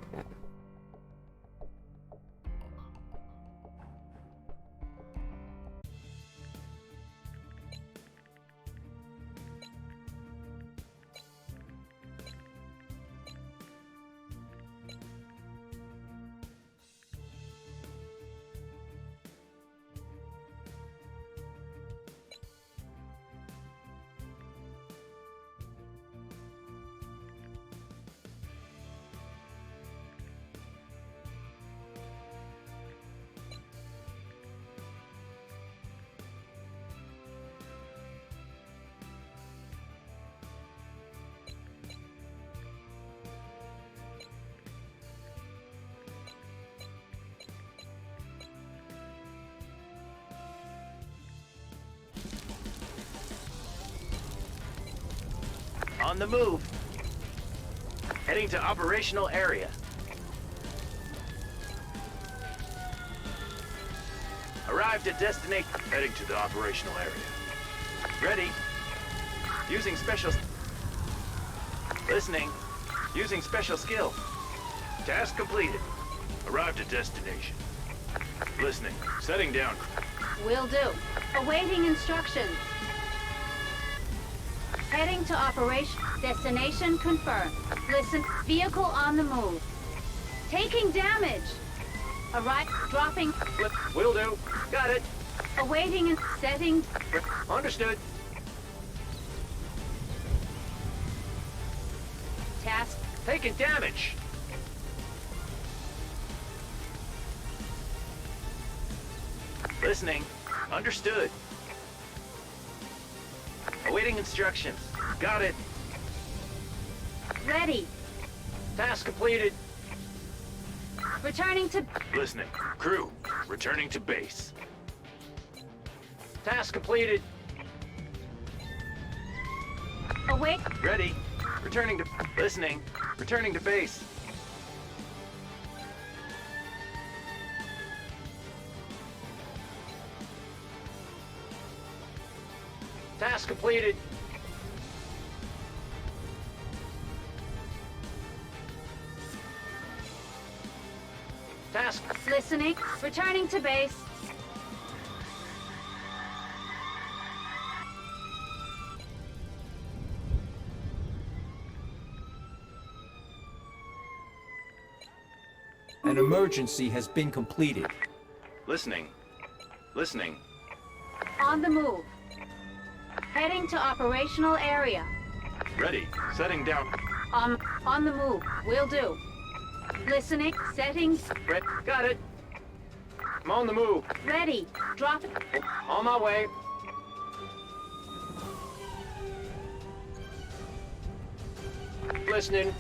On the move. Heading to operational area. Arrived at destination. Heading to the operational area. Ready. Using special... Listening. Using special skill. Task completed. Arrived at destination. Listening. Setting down. Will do. Awaiting instructions. Heading to operation. Destination confirmed. Listen. Vehicle on the move. Taking damage. Arrive. Dropping. Will do. Got it. Awaiting and setting. Understood. Task. Taking damage. Listening. Understood. Awaiting instructions. Got it. Ready. Task completed. Returning to... Listening. Crew, returning to base. Task completed. Await. Ready. Returning to... Listening. Returning to base. Task completed. Task. Listening. Returning to base. An emergency has been completed. Listening. Listening. On the move. Heading to operational area. Ready. Setting down. On the move. Will do. Listening. Settings. Got it. I'm on the move. Ready. Drop it. On my way. Listening.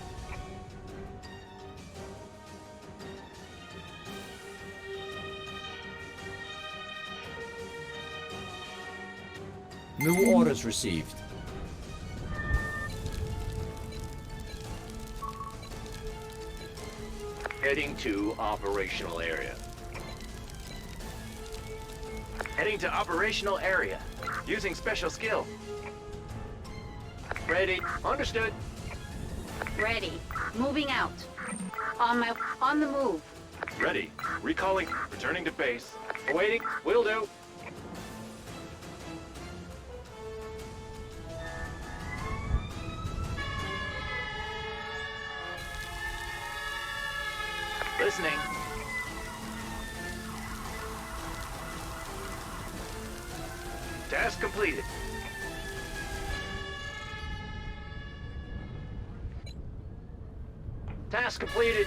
New orders received. Heading to operational area. Heading to operational area. Using special skill. Ready. Understood. Ready. Moving out. On the move. Ready. Recalling. Returning to base. Awaiting. Will do. Listening. Task completed. Task completed.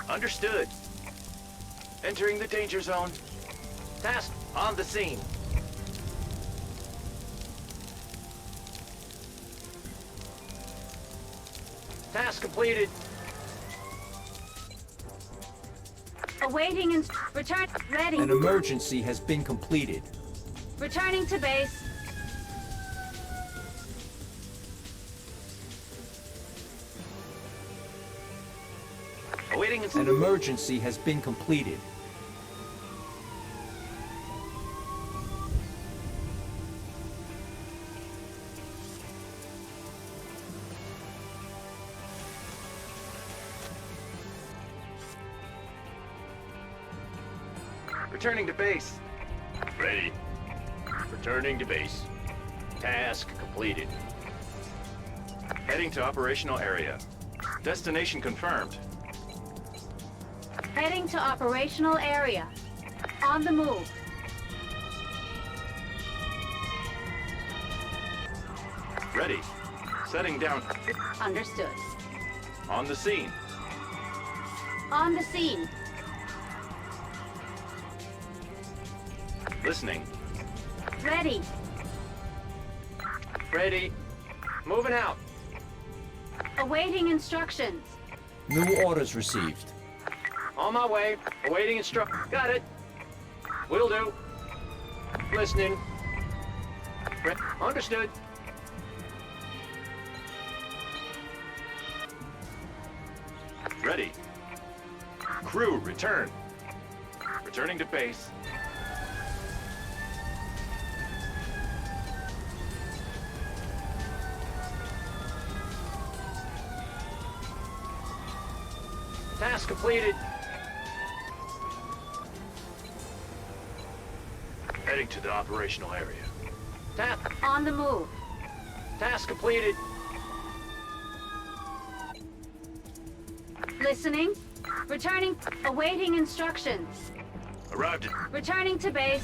Understood. Entering the danger zone. Task on the scene. Task completed. Awaiting and return. Ready. An emergency has been completed. Returning to base. Awaiting An emergency has been completed. Returning to base. Ready. Returning to base. Task completed. Heading to operational area. Destination confirmed. Heading to operational area. On the move. Ready. Setting down. Understood. On the scene. On the scene. Listening. Ready. Ready. Moving out. Awaiting instructions. New orders received. On my way. Awaiting Got it. Will do. Listening. Understood. Ready. Crew, return. Returning to base. Task completed. Heading to the operational area. On the move. Task completed. Listening. Returning. Awaiting instructions. Arrived at. Returning to base.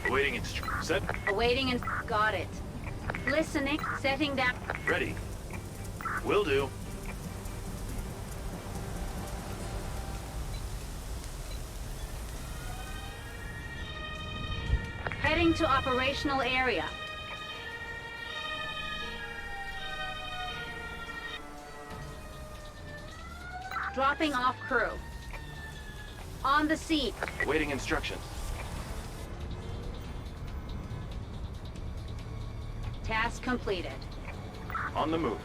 Awaiting set. Awaiting and got it. Listening. Setting down. Ready. Will do. Heading to operational area. Dropping off crew. On the scene. Awaiting instructions. Task completed. On the move.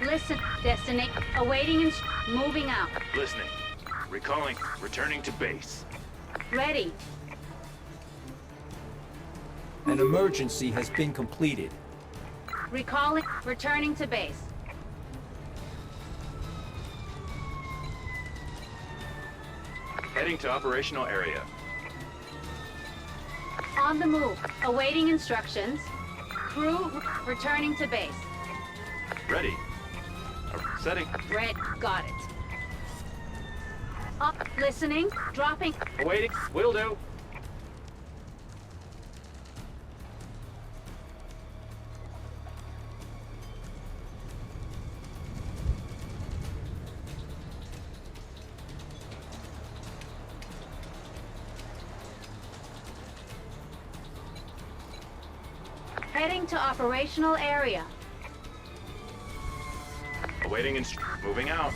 Listen. Destination. Awaiting moving out. Listening. Recalling. Returning to base. Ready. An emergency has been completed. Recalling. Returning to base. Heading to operational area. On the move. Awaiting instructions. Crew returning to base. Ready. Setting. Red. Got it. Up. Listening. Dropping. Awaiting. Will do. Heading to operational area. Awaiting moving out.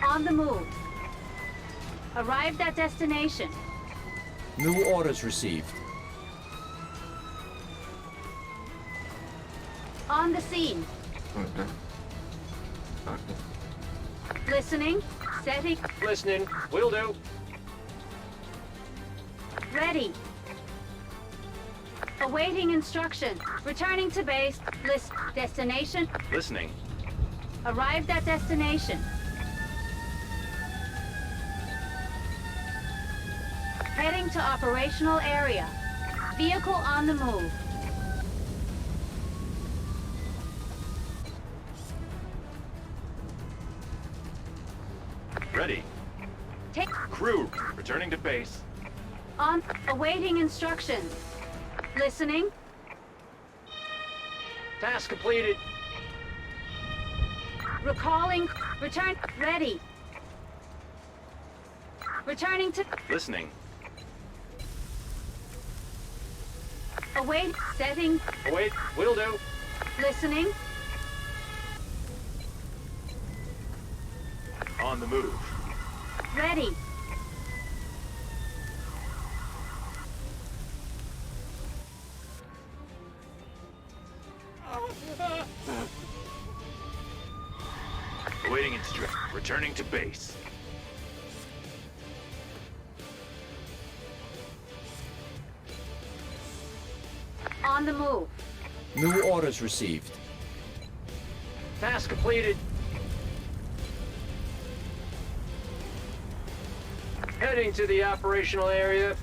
On the move. Arrived at destination. New orders received. On the scene. Okay. Okay. Listening. Setting. Listening. Will do. Ready. Awaiting instruction. Returning to base. List. Destination. Listening. Arrived at destination. Heading to operational area. Vehicle on the move. Ready. Take. Crew. Returning to base. On. Awaiting instructions. Listening. Task completed. Recalling. Return. Ready. Returning to. Listening. Await. Setting. Await. Will do. Listening. On the move. Ready. Awaiting instruction. Returning to base. On the move. New orders received. Task completed. Heading to the operational area.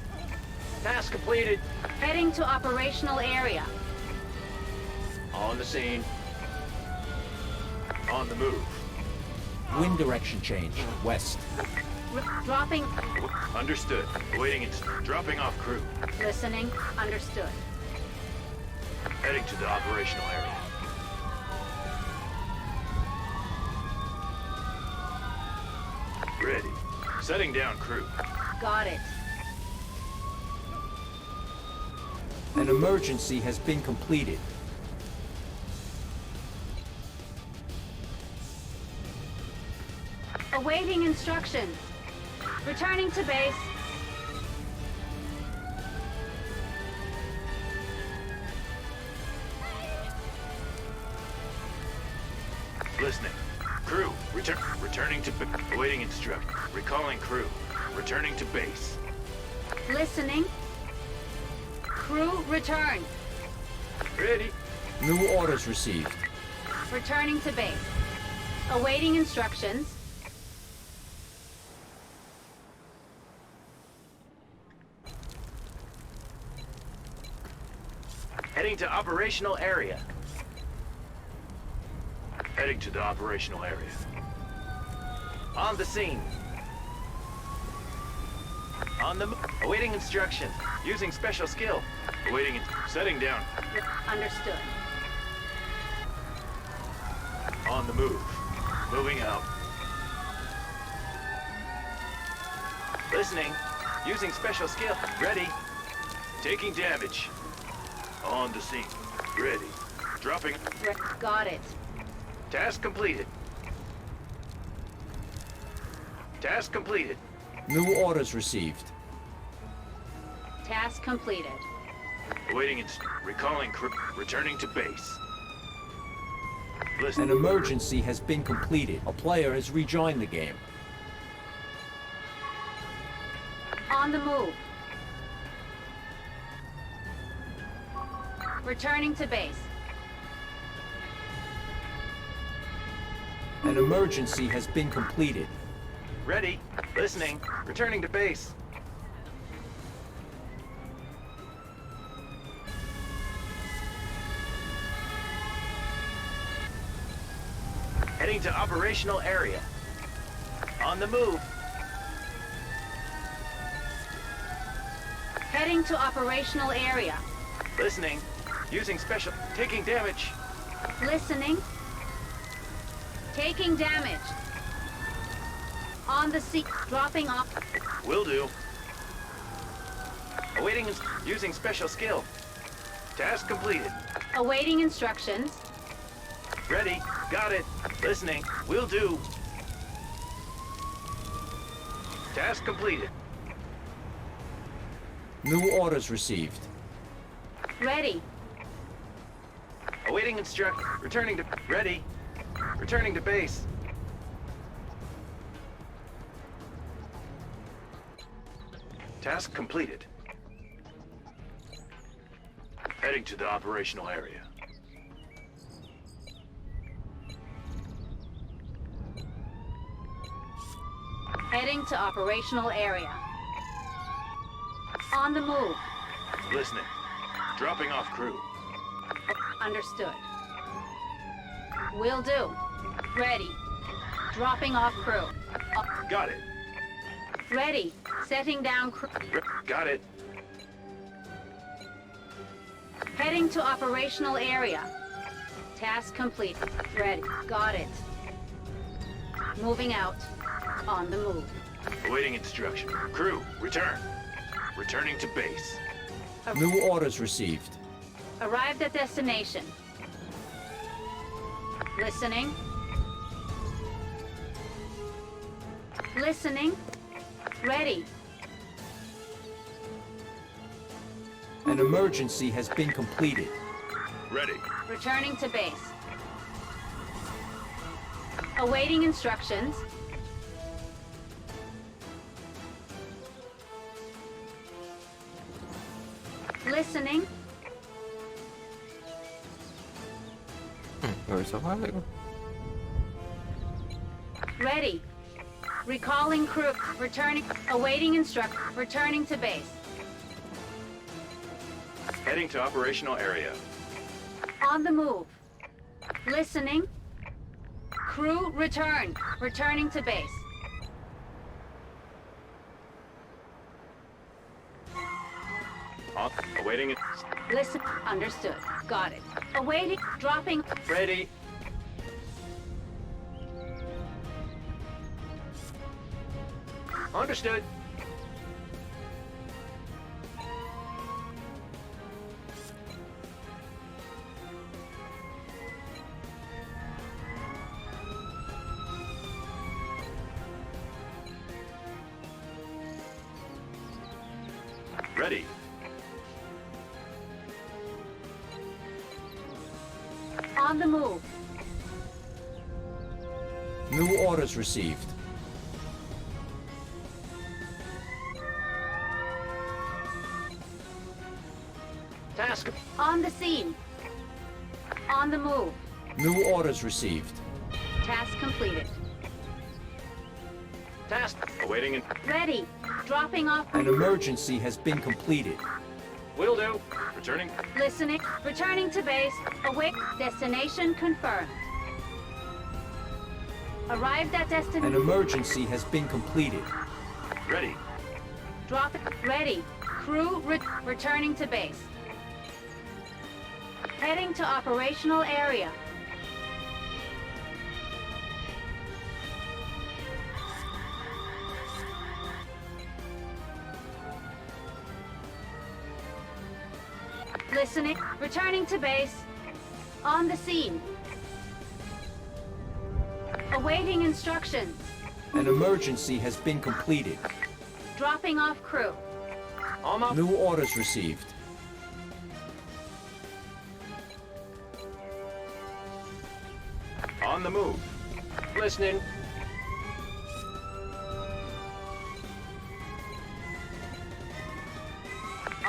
Task completed. Heading to operational area. On the scene. On the move. Wind direction change. West. Dropping. Understood. Awaiting dropping off crew. Listening. Understood. Heading to the operational area. Ready. Setting down crew. Got it. An emergency has been completed. Awaiting instructions. Returning to base. Listening. Crew. Returning to awaiting instruct. Recalling crew. Returning to base. Listening. Crew return. Ready. New orders received. Returning to base. Awaiting instructions. Heading to operational area. Heading to the operational area. On the scene. On the awaiting instruction. Using special skill. Awaiting setting down. Understood. On the move. Moving out. Listening. Using special skill. Ready. Taking damage. On the scene. Ready. Dropping. Got it. Task completed. Task completed. New orders received. Task completed. Awaiting recalling crew. Returning to base. An Listen. emergency has been completed. A player has rejoined the game. On the move. Returning to base. An emergency has been completed. Ready. Listening. Returning to base. Heading to operational area. On the move. Heading to operational area. Listening. Using special. Taking damage. Listening. Taking damage. On the seat. Dropping off. Will do. Awaiting. Using special skill. Task completed. Awaiting instructions. Ready. Got it. Listening. Will do. Task completed. New orders received. Ready. Awaiting returning to... Ready. Returning to base. Task completed. Heading to the operational area. Heading to operational area. On the move. Listening. Dropping off crew. Understood. Will do. Ready. Dropping off crew. Got it. Ready. Setting down crew. Got it. Heading to operational area. Task complete. Ready. Got it. Moving out. On the move. Awaiting instruction. Crew, return. Returning to base. New orders received. Arrived at destination. Listening. Listening. Ready. An emergency has been completed. Ready. Returning to base. Awaiting instructions. Listening. Nggak bisa balik. Ready. Recalling crew. Returning. Awaiting returning to base. Heading to operational area. On the move. Listening. Crew return. Returning to base. Awaiting it. Listen. Understood. Got it. Awaiting. Dropping. Ready. Understood. Ready. On the move. New orders received. Task. On the scene. On the move. New orders received. Task completed. Task. Awaiting it. Ready. Dropping off. An emergency has been completed. Will do. Returning. Listening. Returning to base. Await. Destination confirmed. Arrived at An destination. emergency has been completed. Ready. Drop. Ready. Crew returning to base. Heading to operational area. Listening. Returning to base. On the scene. Awaiting instructions. An emergency has been completed. Dropping off crew. Almost. New orders received. On the move. Listening.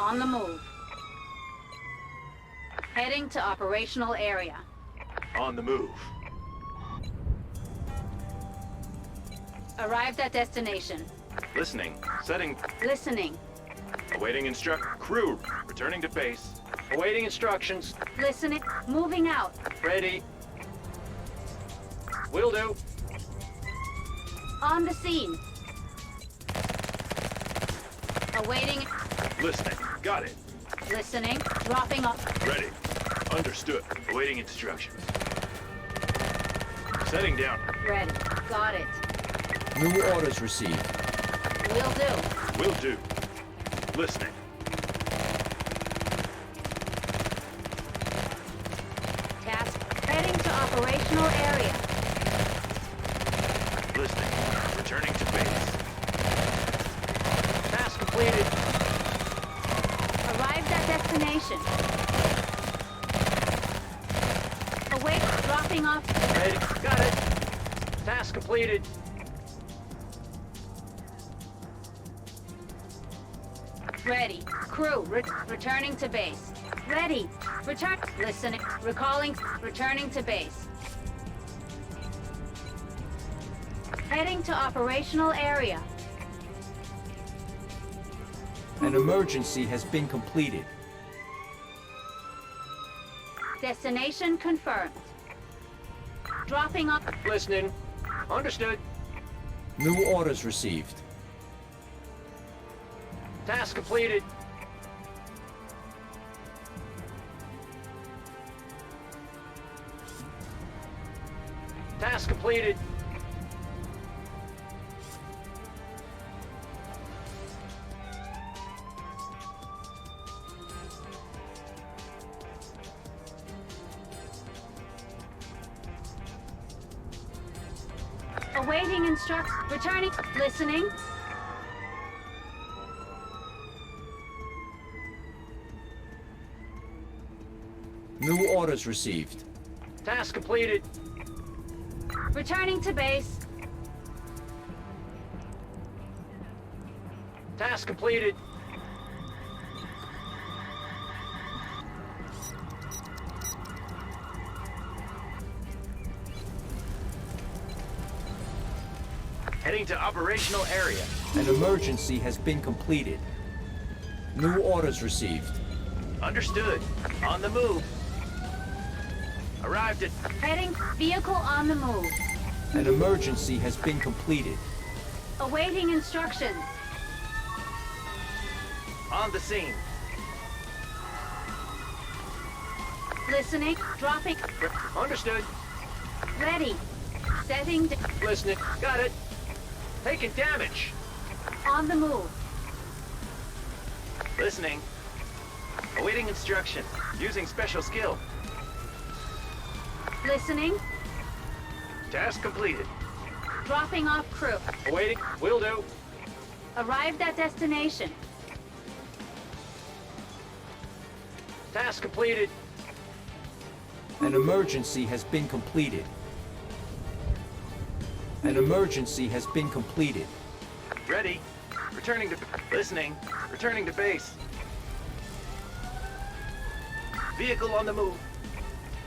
On the move. Heading to operational area. On the move. Arrived at destination. Listening. Setting. Listening. Awaiting crew. Returning to base. Awaiting instructions. Listening. Moving out. Ready. Will do. On the scene. Awaiting. Listening. Got it. Listening. Dropping off. Ready. Understood. Awaiting instructions. Setting down. Ready. Got it. New orders received. Will do. Will do. Listening. Task. Heading to operational area. Listening. Returning to base. Task completed. Arrived at destination. Await. Dropping off. Ready. Got it. Task completed. Ready. Crew. Returning to base. Ready. Return. Listening. Recalling. Returning to base. Heading to operational area. An emergency has been completed. Destination confirmed. Dropping off. Listening. Understood. New orders received. Task completed. Task completed. Awaiting instructions. Returning. Listening. New orders received. Task completed. Returning to base. Task completed. Heading to operational area. An emergency has been completed. New orders received. Understood. On the move. Arrived at Heading. Vehicle on the move. An emergency has been completed. Awaiting instructions. on the scene. Listening. Dropping. Understood. Ready. Setting. Listening. Got it. Taking damage. On the move. Listening. Awaiting instruction. Using special skill. Listening. Task completed. Dropping off crew. Awaiting. Will do. Arrived at destination. Task completed. An emergency has been completed. An emergency has been completed. Ready. Returning to... Listening. Returning to base. Vehicle on the move.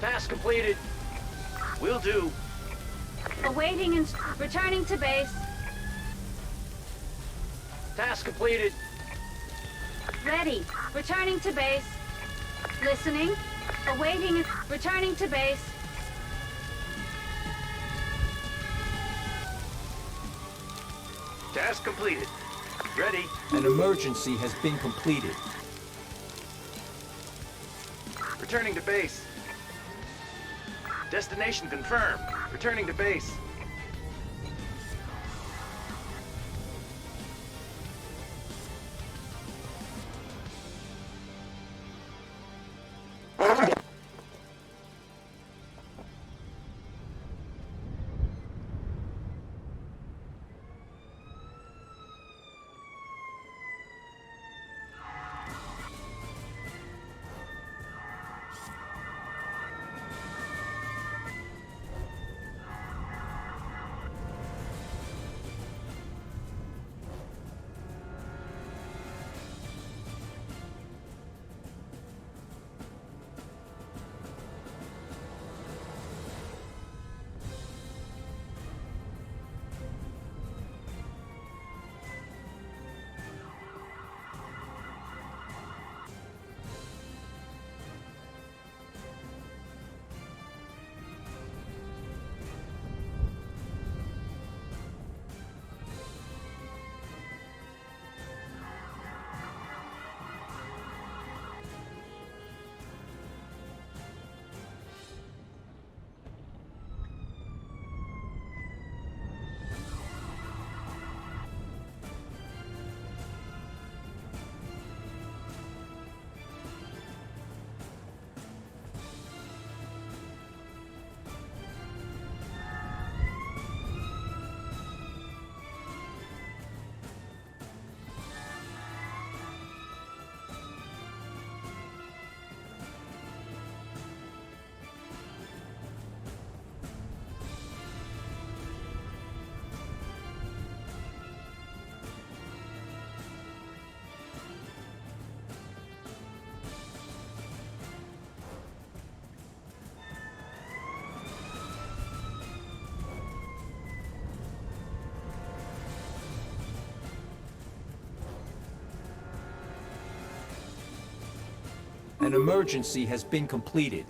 Task completed. Will do. Awaiting returning to base. Task completed. Ready. Returning to base. Listening. Awaiting returning to base. Task completed. Ready. An emergency has been completed. Returning to base. Destination confirmed. Returning to base. An emergency has been completed.